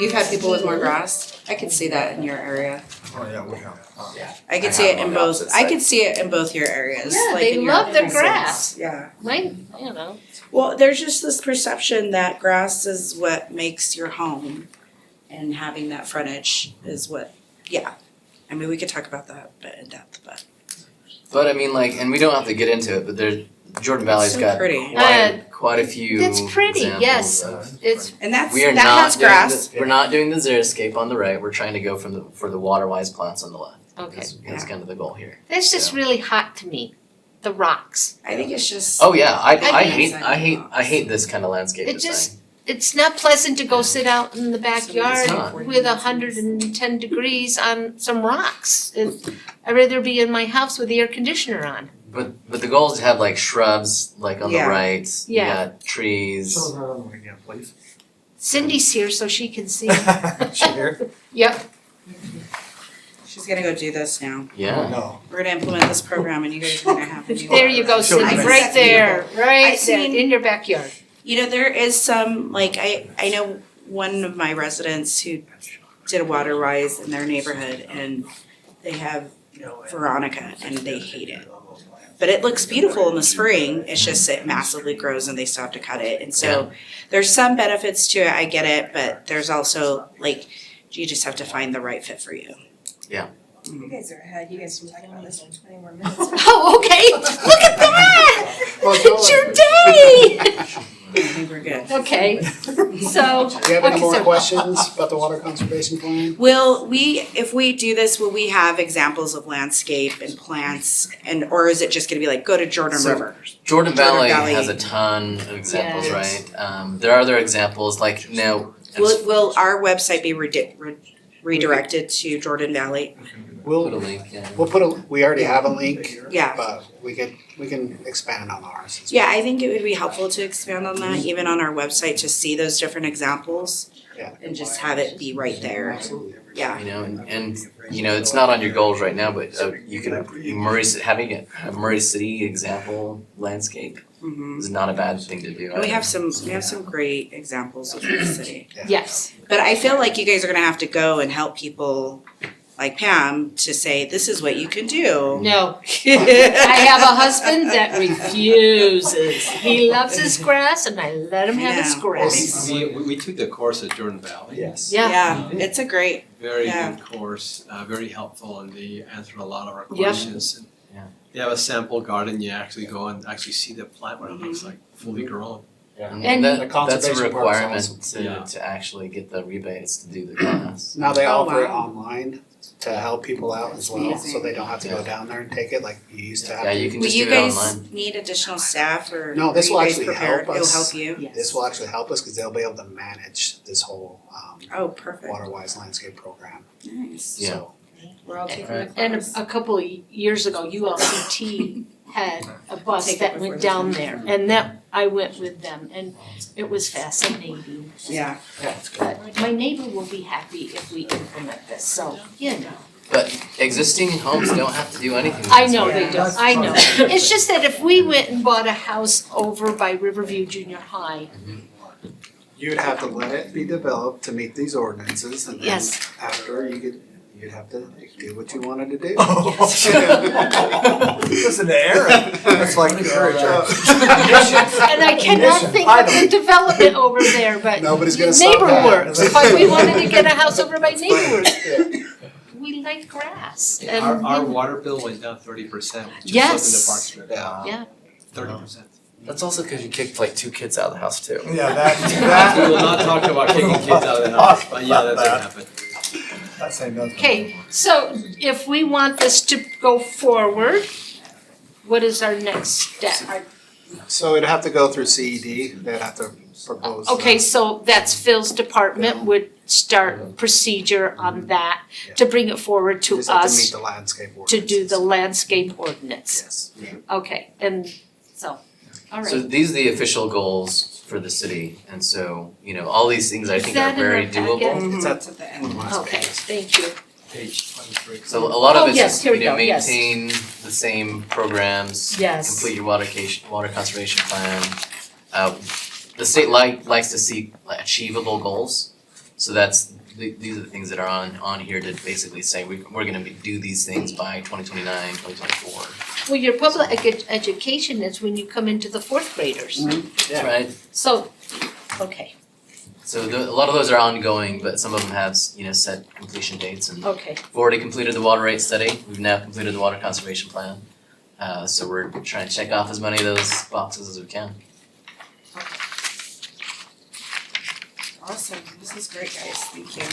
You've had people with more grass? I could see that in your area. Oh, yeah, we have. I could see it in both, I could see it in both your areas, yeah, like they in your love their precincts. grass. Yeah. Mine, you know, Well, there's just this perception that grass is what makes your home and having that frontage is what, yeah. I mean, we could talk about that a bit in depth, but But I mean, like, and we don't have to get into it, but Jordan Valley's So got pretty. quite a few it's pretty, examples yes, of- it's, and that's, We are that not has doing grass. we're not doing the xeriscape on the right, we're trying to go for the water-wise plants on the left. okay. That's kind of the goal here. That's just really hot to me, the rocks. I think it's just. Oh yeah, I mean- hate this kind of landscape It design. just, it's not pleasant to go sit out in the It's backyard not. with 110 degrees on some rocks. I'd rather be in my house with the air conditioner on. But the goal is to have like shrubs like on Yeah. the right, you Yeah. got trees. Show her another one again, please. Cindy's here so she can see. Share. Yep, She's gonna go do this now. Yeah. No. We're gonna implement this program and you guys are gonna have a new. there you go, Show Cindy, me. right there, right I've there, seen- in your backyard. You know, there is some, like, I know one of my residents who did a water rise in their neighborhood and they have Veronica and they hate it. But it looks beautiful in the spring, it's just it massively grows and they still have to cut it. And so there's some benefits to it, I get it, but there's also like, You just have to find the right fit for you. You guys are ahead, you guys can talk about this in 20 more minutes. Oh, okay, look at that! Well, It's your day! I think we're good. Okay, so. Do you have any okay, more so- questions about the water conservation plan? If we do this, will we have examples of landscape and plants or is it just gonna be like, go to Jordan So, River? Jordan Valley Valley. has a ton of examples, Yes. right? There are other examples like now. Will our website be redirected to Jordan Valley? Put a link, yeah. We already have a link, Yeah. but we can expand on ours as Yeah, I think it would be helpful to expand on that, even on our website, to see those different examples. Yeah. And just have it be right there. Yeah. You know, and you know, it's not on your goals right now, but you can having a Murray City example landscape Mhm. is not a bad thing to do. And we have some great exampls of the city. Yes, But I feel like you guys are gonna have to go and help people like Pam to say, this is what you can do. no. I have a husband that refuses. He loves his grass and I let him have his Yeah. grass. We took the course at Jordan Valley. Yes. Yeah. Yeah, it's a great, Very Yeah. good course, very helpful, and they answered a lot of our Yep. questions. And Yeah. They have a sample garden, you actually go and actually see the plant where it looks like fully grown. And And that, the that's a conservation part's requirement awesome. Yeah. to actually get the rebates to do the class. Now they Oh, offer it wow. online to help people out as well, so they don't have to go down there and take it like you used to have. Yeah, to. you can will just you do it guys online. need additional staff or No, this are will you guys actually prepared? help us. It'll help you? Yes. This will actually help us because they'll be able to manage this whole Oh, perfect. water-wise landscape program. Nice. Yeah. So We're all taking the And class. a couple of years ago, ULCT had a bus Take it that before went the down time. there and that, I went with them and it was fascinating. Yeah. But my neighbor will be happy if we implement this, so, you know. But existing homes don't have to do anything. I know they Yeah. don't, I know. It's just that if we went and bought a house over by Riverview Junior High, you'd have to let it be developed to meet these ordinances and then Yes. after you'd have to do what you wanted to do. Listen to Aaron, that's like, and I cannot think of the development over there, but Nobody's gonna stop that. NeighborWorks, but we wanted to get a house over by NeighborWorks. We like grass and Our we- water bill went down 30%, just up in the Yes. park strip. Yeah. Yeah. 30%. That's also because you kicked like 2 kids out of the house too. yeah, that, We will not talk about kicking kids out of the house, but yeah, that did happen. That same does. Okay, so if we want this to go forward, what is our next step? So it'd have to go through CED, they'd have to propose. Okay, so that's Phil's department would start procedure on that to bring it forward to Just have to meet us the landscape to ordinance. do the landscape ordinance. Yes. Okay, and so, all So right. these are the official goals for the city, and so, you know, all these things I Is think are that in very our packet? doable. It's at the end of last Okay, page. thank you. Page 23. So a lot Oh, of it's yes, just, here we you know, go, yes. maintain the same programs, Yes. complete your water conservation plan. The state likes to see achievable goals, so these are the things that are on here to basically say we're gonna do these things by 2029, 2024. Well, your public education is when you come into the fourth graders. That's right. So, okay, So a lot of those are ongoing, but some of them have, you know, set completion dates, and okay. we've already completed the water rate study. We've now completed the water conservation plan. So we're trying to check off as many of those boxes as we can. Awesome, this is great, guys, thank you.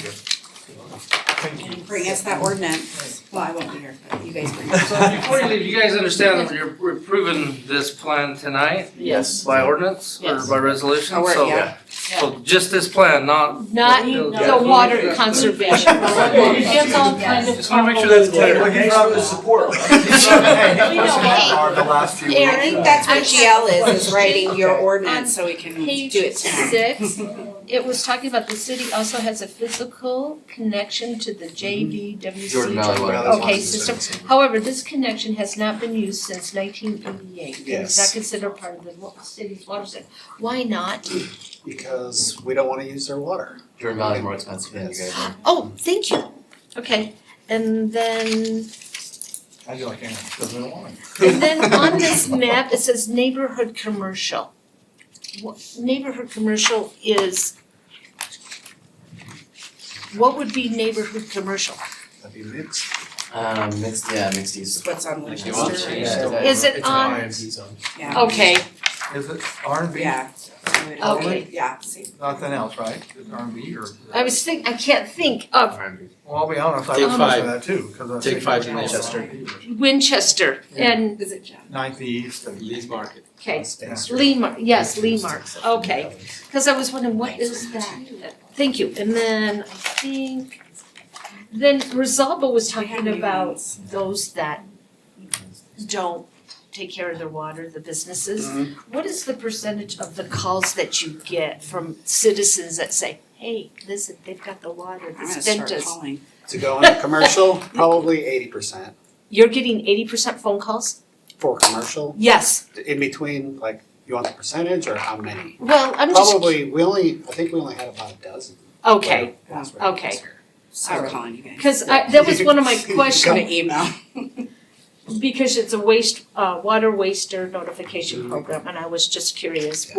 And bring us that ordinance, well, I won't be here, but you guys bring it. So before you leave, you guys understand that we're approving this plan tonight Yes. by ordinance or Yes. by resolution? Oh, we're- So- yeah. So just this plan, not. Not the water conservation. It's all kind of. Just wanna make sure that's clear. support. We know, hey, Are the last few I Aaron, think that's what I GL is writing your ordinance so we can do Page it tonight. 6, it was talking about the city also has a physical connection to the JVWC. Jordan Valley Water Okay, Conservation system. However, this connection has not been used since 1988. It is Yes. not considered part of the city's water system. Why not? Because we don't wanna use their water. Jordan Valley is more expensive than you guys are. Oh, thank you. Okay, and then I do like Aaron, because we don't want it. And then on this map, it says neighborhood commercial. What neighborhood commercial is, what would be neighborhood commercial? That'd be mixed. Mixed use. What's on Like you Winchester? want- Is it It's an on- IMD zone. Yeah. Okay, Is it R&B? Yeah. Okay. Yeah, see. Nothing else, right? Is R&B or? I can't think of Well, I'll be honest, I Take was five. that too, because I. Take five to Winchester. Winchester and, Is it John? Ninth East and. Lee's Market. okay, yes, Lee Marks, okay. Cause I was wondering, what is that? Thank you, and then I think, then Rosalba was talking about those that don't take care of their water, the businesses. What is the percentage of the calls that you get from citizens that say, hey, listen, they've got the water, I'm this gonna start dentist? calling. To go into commercial, probably 80% You're getting 80% phone calls? for commercial. Yes, In between, like, you want the percentage or how many? well, I'm just, Probably, I think we only had about a dozen. okay, Last week. okay. Start calling you guys. Cause that was one of my Got questions, an email. because it's a water waster notification program, and I was just curious,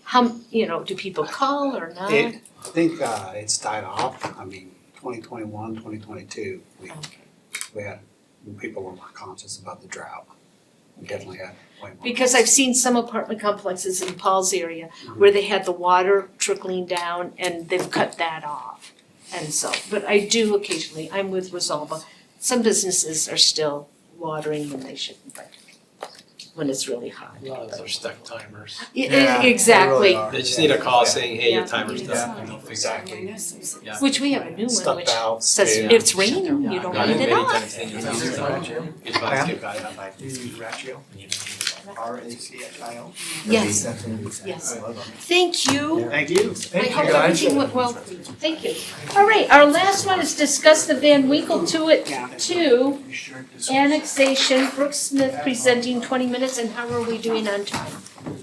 how, do people call or not? I think it's died off. I mean, 2021, 2022, we had, people were more conscious about the drought. We definitely had way more. Because I've seen some apartment complexes in Paul's area where they had the water trickling down and they've cut that off. And so, but I do occasionally, I'm with Rosalba, some businesses are still watering when they shouldn't, but when it's really hot. A lot of those are stuck timers. Exactly, They just need a call saying, hey, your Yeah. timer's done. And they'll fix it. Yeah. which we have a new one, Stuck which valves. says Yeah. it's raining, you don't Got need it many on. times in your house. Your basket guy, Do you use Ratio? RACHIO? Yes, That's what it is. yes. I love them. Thank you. Thank you. I Thank hope you, guys. everything went well. Thank you. All right, our last one is discuss the Van Winkle to it two annexation. Brooke Smith presenting 20 minutes, and how are we doing on time?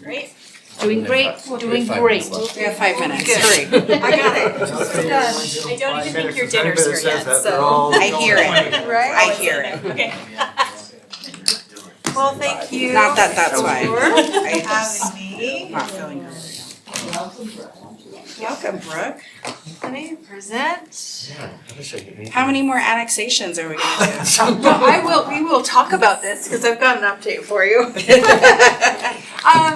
Great. Doing great, doing great. We have 5 minutes. Good. I got it. Done. I don't even think your dinner's here yet, so. I hear it. Right? I hear it. Okay. Well, thank you. Not that that's why. For I having me. not feeling good. Welcome, Brooke. Let me present. How many more annexations are we gonna do? Well, we will talk about this because I've got an update for you.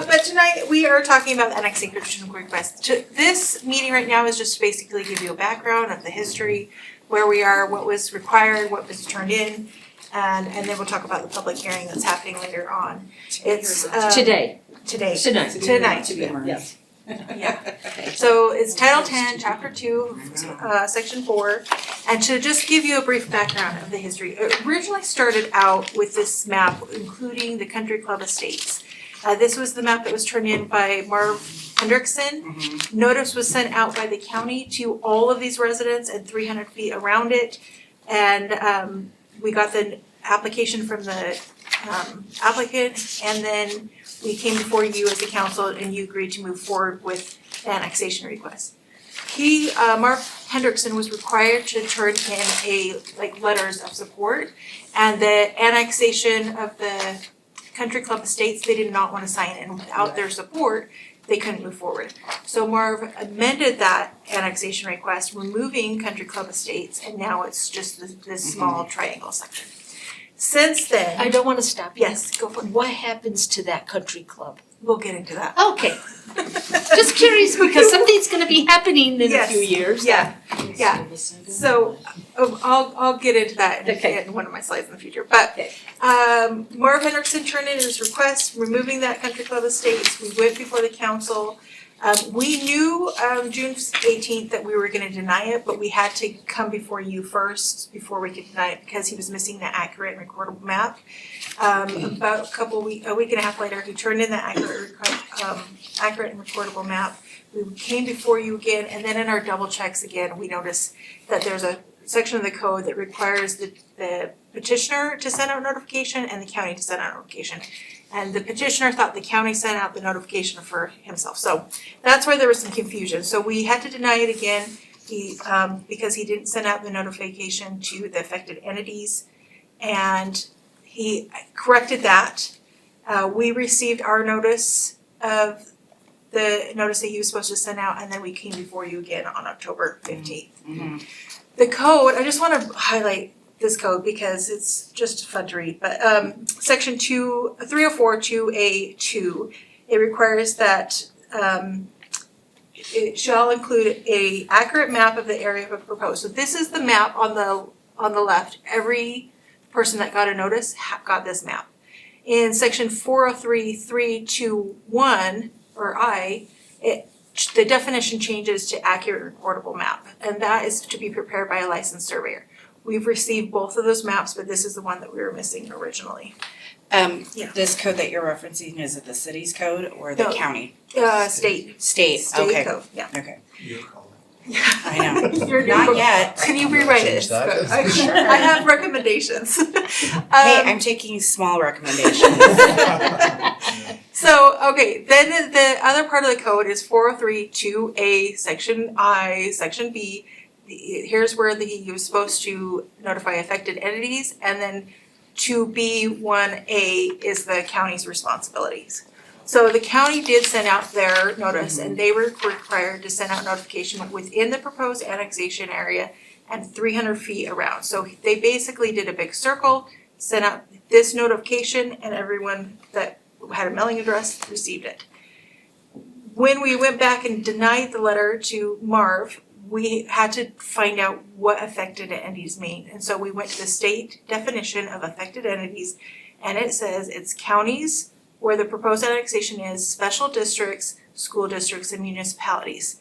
But tonight we are talking about the annexation request. This meeting right now is just to basically give you a background of the history, where we are, what was required, what was turned in, and then we'll talk about the public hearing that's happening later on. It's Today. Tonight. Tonight. Yes. Yeah. So it's Title 10, Chapter 2, Section 4. And to just give you a brief background of the history, it originally started out with this map, including the Country Club Estates. This was the map that was turned in by Marv Hendrickson. Notice was sent out by the county to all of these residents and 300 feet around it. And we got the application from the applicant, and then we came before you as the council and you agreed to move forward with the annexation request. Mark Hendrickson was required to turn in letters of support, and the annexation of the Country Club Estates, they did not want to sign it, and without their support, they couldn't move forward. So Marv amended that annexation request, removing Country Club Estates, and now it's just this small triangle section. Since then. I don't want to stop you. Yes, go for it. What happens to that country club? We'll get into that. Okay. Just curious because something's gonna be happening in a Yes. few years. Yeah, yeah. So I'll get into that in one of my slides in the future. But Marv Hendrickson turned in his request, removing that Country Club Estates. We went before the council. We knew June 18th that we were gonna deny it, but we had to come before you first before we could deny it because he was missing the accurate and recordable map. About a week and a half later, he turned in the accurate and recordable map. We came before you again, and then in our double checks again, we noticed that there's a section of the code that requires the petitioner to send out notification and the county to send out notification. And the petitioner thought the county sent out the notification for himself. So that's where there was some confusion. So we had to deny it again, because he didn't send out the notification to the affected entities. And he corrected that. We received our notice of the notice that he was supposed to send out, and then we came before you again on October 15th. Mhm. The code, I just wanna highlight this code because it's just fun to read, but section 304-2A2, it requires that it shall include a accurate map of the area proposed. So this is the map on the left. Every person that got a notice got this map. In section 403-321 or I, the definition changes to accurate recordable map, and that is to be prepared by a licensed surveyor. We've received both of those maps, but this is the one that we were missing originally. Yeah. This code that you're referencing, is it the city's code or the No. county? State. State, State okay. code, yeah. Okay. Your call. I know. Your new Not book. yet. Can you rewrite it? Change that? I have recommendations. Hey, I'm taking small recommendations. So, okay, then the other part of the code is 403-2A, section I, section B. Here's where he was supposed to notify affected entities, and then 2B1A is the county's responsibilities. So the county did send out their notice, and they were required to send out notification within the proposed annexation area and 300 feet around. So they basically did a big circle, sent out this notification, and everyone that had a mailing address received it. When we went back and denied the letter to Marv, we had to find out what affected entities mean. And so we went to the state definition of affected entities, and it says it's counties where the proposed annexation is, special districts, school districts, and municipalities.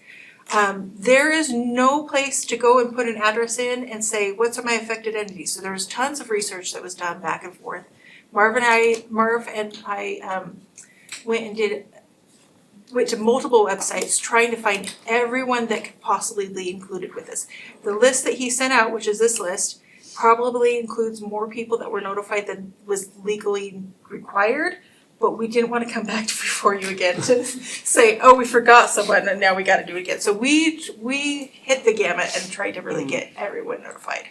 There is no place to go and put an address in and say, what's my affected entities? So there was tons of research that was done back and forth. Marv and I went to multiple websites trying to find everyone that could possibly be included with this. The list that he sent out, which is this list, probably includes more people that were notified than was legally required, but we didn't want to come back before you again to say, oh, we forgot someone and now we got to do it again. So we hit the gamut and tried to really get everyone notified.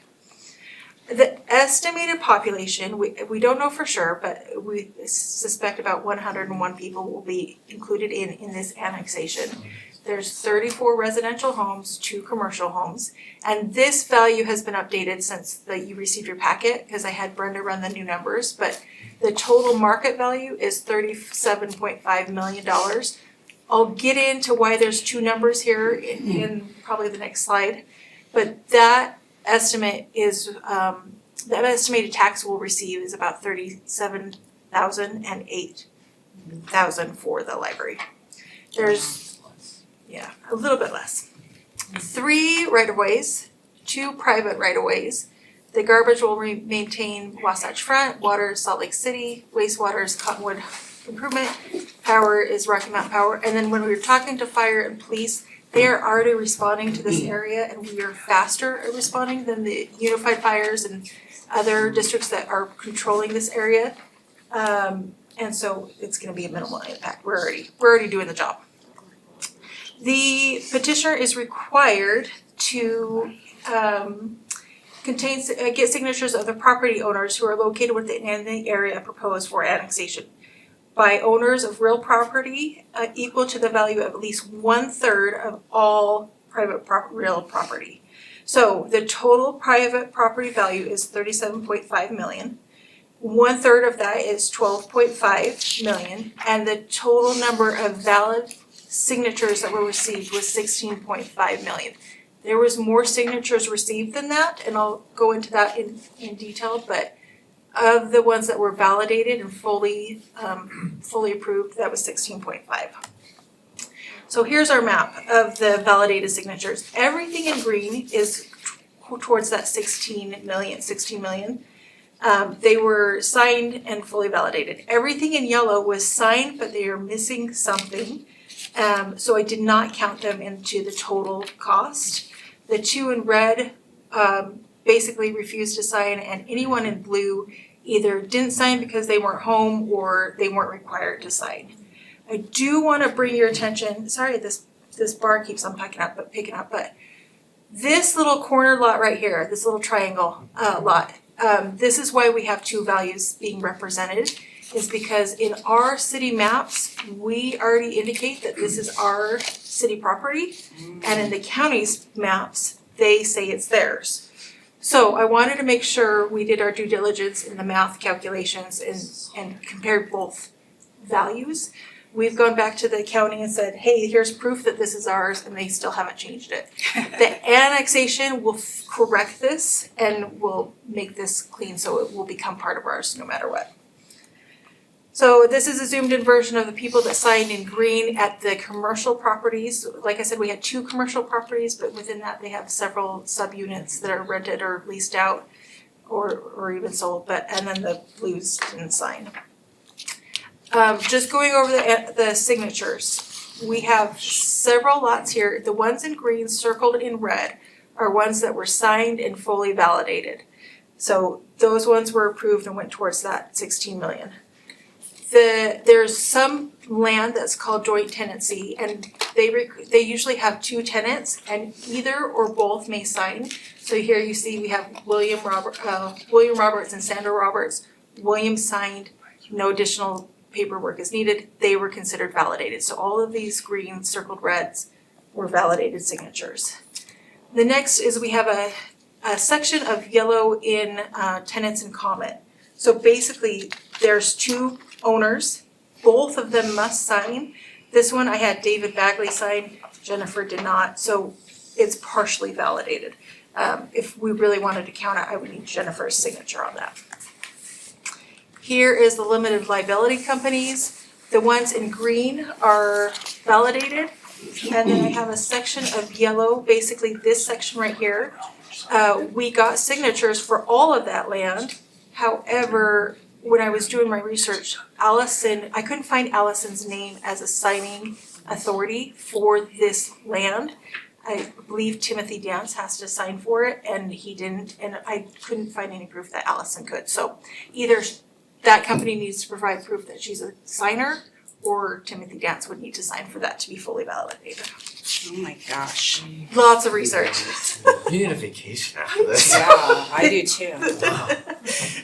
The estimated population, we don't know for sure, but we suspect about 101 people will be included in this annexation. There's 34 residential homes, 2 commercial homes, and this value has been updated since you received your packet, because I had Brenda run the new numbers, but the total market value is $37.5 million. I'll get into why there's 2 numbers here in probably the next slide, but that estimate is, the estimated tax we'll receive is about $37,000 and $8,000 for the library. There's, yeah, a little bit less. 3 right-of-ways, 2 private right-of-ways. The garbage will maintain Wasatch Front, water is Salt Lake City, wastewater is Cottonwood Improvement, power is Rocky Mountain Power. And then when we were talking to fire and police, they are already responding to this area, and we are faster at responding than the Unified Fires and other districts that are controlling this area. And so it's gonna be a minimal impact. We're already doing the job. The petitioner is required to get signatures of the property owners who are located within the area proposed for annexation by owners of real property equal to the value of at least 1/3 of all private real property. So the total private property value is $37.5 million. 1/3 of that is $12.5 million, and the total number of valid signatures that were received was 16.5 million. There was more signatures received than that, and I'll go into that in detail, but of the ones that were validated and fully approved, that was 16.5. So here's our map of the validated signatures. Everything in green is towards that 16 million. They were signed and fully validated. Everything in yellow was signed, but they are missing something. So I did not count them into the total cost. The 2 in red basically refused to sign, and anyone in blue either didn't sign because they weren't home or they weren't required to sign. I do want to bring your attention, sorry this bar keeps on picking up, but this little corner lot right here, this little triangle lot, this is why we have 2 values being represented. is because in our city maps, we already indicate that this is our city property. And in the county's maps, they say it's theirs. So I wanted to make sure we did our due diligence in the math calculations and compared both values. We've gone back to the county and said, hey, here's proof that this is ours, and they still haven't changed it. The annexation will correct this and will make this clean, so it will become part of ours no matter what. So this is a zoomed in version of the people that signed in green at the commercial properties. Like I said, we had 2 commercial properties, but within that they have several subunits that are rented or leased out or even sold, and then the blues didn't sign. Just going over the signatures, we have several lots here. The ones in green circled in red are ones that were signed and fully validated. So those ones were approved and went towards that 16 million. There's some land that's called joint tenancy, and they usually have 2 tenants, and either or both may sign. So here you see we have William Roberts and Sandra Roberts. William signed, no additional paperwork is needed. They were considered validated. So all of these green circled reds were validated signatures. The next is we have a section of yellow in tenants in common. So basically there's 2 owners, both of them must sign. This one I had David Bagley sign, Jennifer did not, so it's partially validated. If we really wanted to count it, I would need Jennifer's signature on that. Here is the limited liability companies. The ones in green are validated, and then I have a section of yellow, basically this section right here. We got signatures for all of that land. However, when I was doing my research, I couldn't find Allison's name as a signing authority for this land. I believe Timothy Dance has to sign for it, and he didn't, and I couldn't find any proof that Allison could. So either that company needs to provide proof that she's a signer, or Timothy Dance would need to sign for that to be fully validated. Oh my gosh. Lots of research. You need a vacation after this. Yeah, I do too.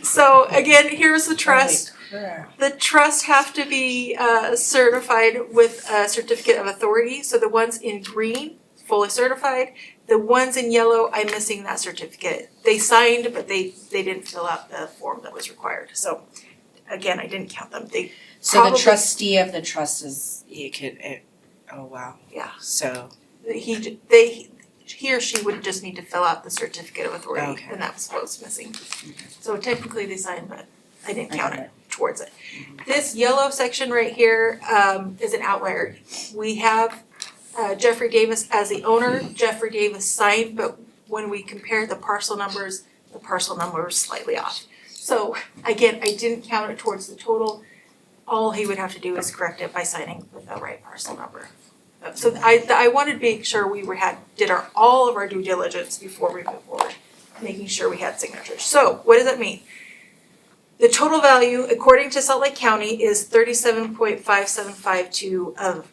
So again, here's the trust. The trust have to be certified with a certificate of authority. So the ones in green, fully certified. The ones in yellow, I'm missing that certificate. They signed, but they didn't fill out the form that was required. So again, I didn't count them. So the trustee of the trust is, oh wow. Yeah. So. He or she would just need to fill out the certificate of authority, Okay. and that was what was missing. So technically they signed, but I didn't count it towards it. This yellow section right here is an outlier. We have Jeffrey Davis as the owner. Jeffrey Davis signed, but when we compared the parcel numbers was slightly off. So again, I didn't count it towards the total. All he would have to do is correct it by signing with the right parcel number. So I wanted to make sure we did all of our due diligence before we move forward, making sure we had signatures. So what does that mean? The total value, according to Salt Lake County, is $37.5752 of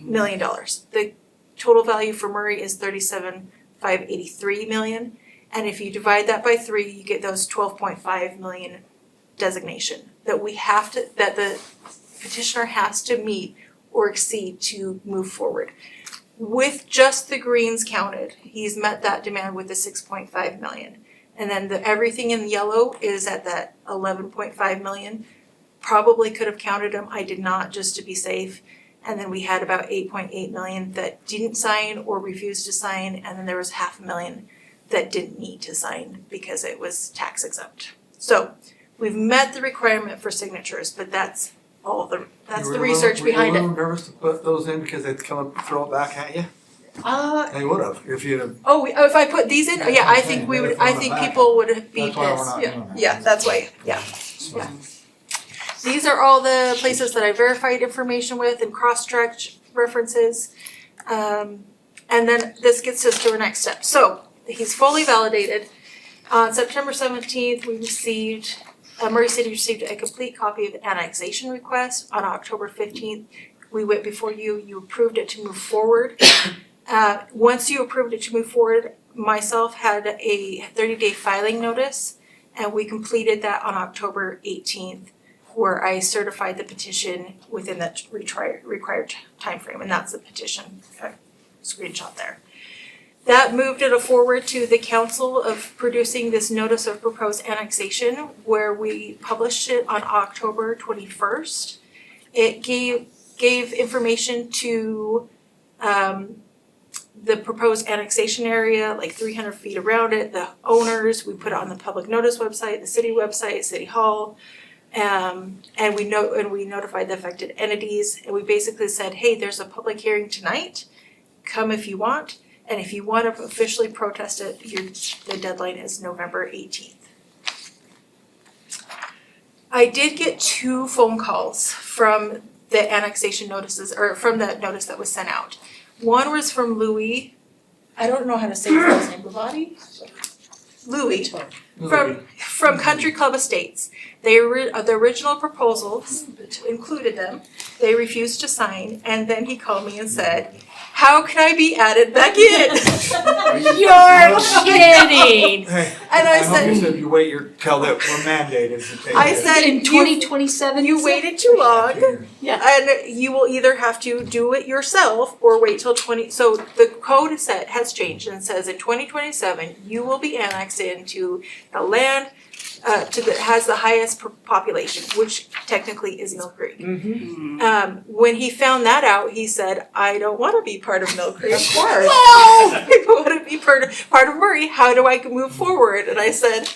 million. The total value for Murray is $37.583 million. And if you divide that by 3, you get those 12.5 million designation that that the petitioner has to meet or exceed to move forward. With just the greens counted, he's met that demand with the 6.5 million. And then everything in yellow is at that 11.5 million. Probably could have counted them, I did not, just to be safe. And then we had about 8.8 million that didn't sign or refused to sign, and then there was 500,000 that didn't need to sign because it was tax exempt. So we've met the requirement for signatures, but that's the research behind it. You were a little nervous to put those in because they'd come up and throw it back at you? They would have, if you'd have. Oh, if I put these in, yeah, I think people would be That's why we're pissed. not doing that. Yeah, that's why, yeah. These are all the places that I verified information with and cross-checked references. And then this gets us to our next step. So he's fully validated. On September 17th, Murray City received a complete copy of the annexation request. On October 15th, we went before you approved it to move forward. Once you approved it to move forward, myself had a 30-day filing notice, and we completed that on October 18th where I certified the petition within that required timeframe, and that's the petition screenshot there. That moved it forward to the council of producing this notice of proposed annexation, where we published it on October 21st. It gave information to the proposed annexation area, like 300 feet around it, the owners. We put it on the public notice website, the city website, City Hall, and we notified the affected entities. And we basically said, hey, there's a public hearing tonight. Come if you want. And if you want to officially protest it, the deadline is November 18th. I did get 2 phone calls from the annexation notices, or from the notice that was sent out. One was from Louis, I don't know how to say his last name, Louis, from Country Club Estates. The original proposals included them, they refused to sign, and then he called me and said, how can I be added back in? You're kidding. Hey, And I hope you said, said you wait till that we're mandated to take I it. said, In 2027, you waited too long. Yeah. And you will either have to do it yourself or wait till so the code has changed and says in 2027, you will be annexed into the land has the highest population, which technically is Mill Creek. When he found that out, he said, I don't want to be part of Mill Creek. Of course. I want to be part of Murray. How do I move forward? And I said,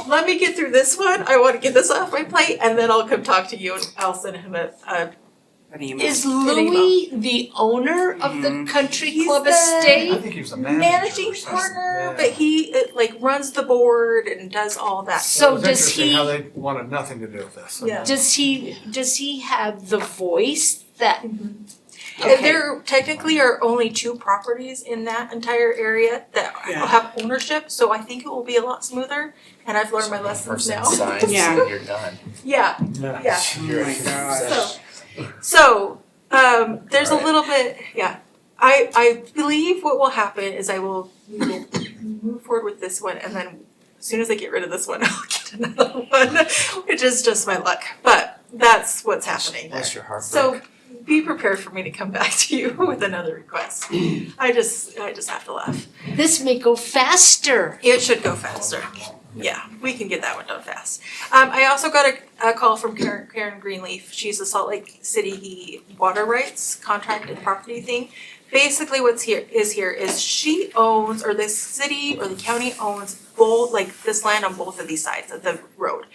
let me get through this one. I want to get this off my plate, and then I'll come talk to you, and I'll send him An email. Is Louis the owner of the Country Club the- Estate? I think he was a managing partner, but he runs the board and does all that. So It was does interesting he- how they wanted nothing to do with this. Yeah. Does he have the voice that? And Okay. there technically are only 2 properties in that entire area that Yeah. have ownership, so I think it will be a lot smoother, and I've learned my lessons Person now. signs, Yeah. and you're done. Yeah, yeah. Oh my gosh. So, there's a little bit, yeah. I believe what will happen is we will move forward with this one, and then as soon as I get rid of this one, I'll get another one, which is just my luck. But that's what's happening there. Bless your heart. So be prepared for me to come back to you with another request. I just have to laugh. This may go faster. It should go faster. Yeah, we can get that one done fast. I also got a call from Karen Greenleaf. She's a Salt Lake City water rights contracted property thing. Basically what's here is she owns, or the city or the county owns both, this land on both of these sides of the road.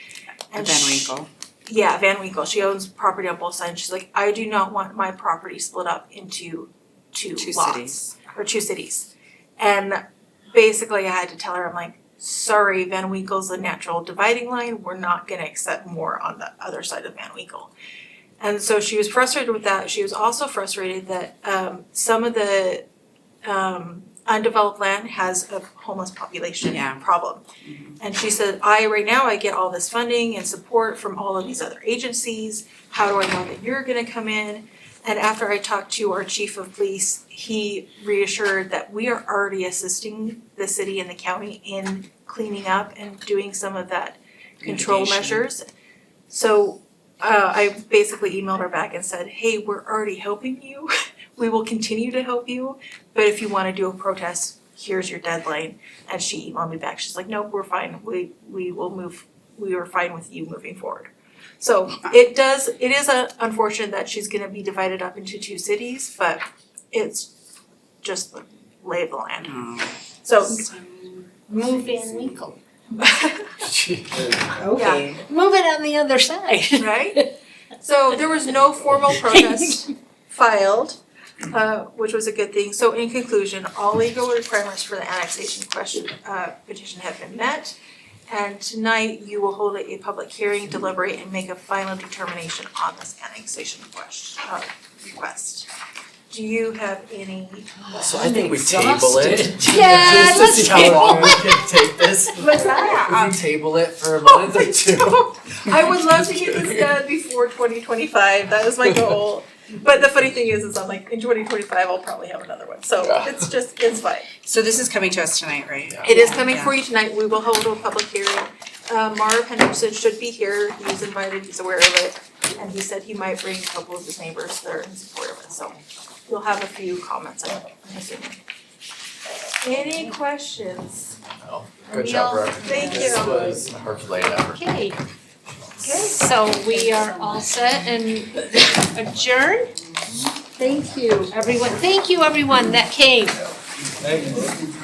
And Van Winkle. Yeah, Van Winkle. She owns property on both sides. She's like, I do not want my property split up into two lots. Cities. Or 2 cities. And basically I had to tell her, I'm like, sorry, Van Winkle's a natural dividing line. We're not gonna accept more on the other side of Van Winkle. And so she was frustrated with that. She was also frustrated that some of the undeveloped land has a homeless population problem. And she said, right now I get all this funding and support from all of these other agencies. How do I know that you're gonna come in? And after I talked to our chief of police, he reassured that we are already assisting the city and the county in cleaning up and doing some of that control Mitigation. measures. So I basically emailed her back and said, hey, we're already helping you. We will continue to help you, but if you wanna do a protest, here's your deadline. And she emailed me back, she's like, nope, we're fine, we will move, we are fine with you moving forward. So it is unfortunate that she's gonna be divided up into 2 cities, but it's just the lay of the land. So, Move Van Winkle. yeah, Move it on the other side. right? So there was no formal protest filed, which was a good thing. So in conclusion, all legal requirements for the annexation petition have been met. And tonight you will hold a public hearing, deliberate, and make a final determination on this annexation request. Do you have any? So I think we table it. Yeah, Just let's to see how long we can take this. What's that? If we table it for a month or 2. I would love to get this done before 2025. That is my goal. But the funny thing is I'm like, in 2025, I'll probably have another one. So it's fine. So this is coming to us tonight, right? It is coming for you tonight. We will hold a public hearing. Marv Henderson should be here, he was invited, he's aware of it, and he said he might bring a couple of his neighbors that are in support of it, so you'll have a few comments, I'm assuming. Any questions? Oh, good job, Neil, Brooke. thank This you. was a Herculean effort. Okay. Okay, so we are all set and adjourned. Thank you, everyone. Thank you, everyone that came. Thank you.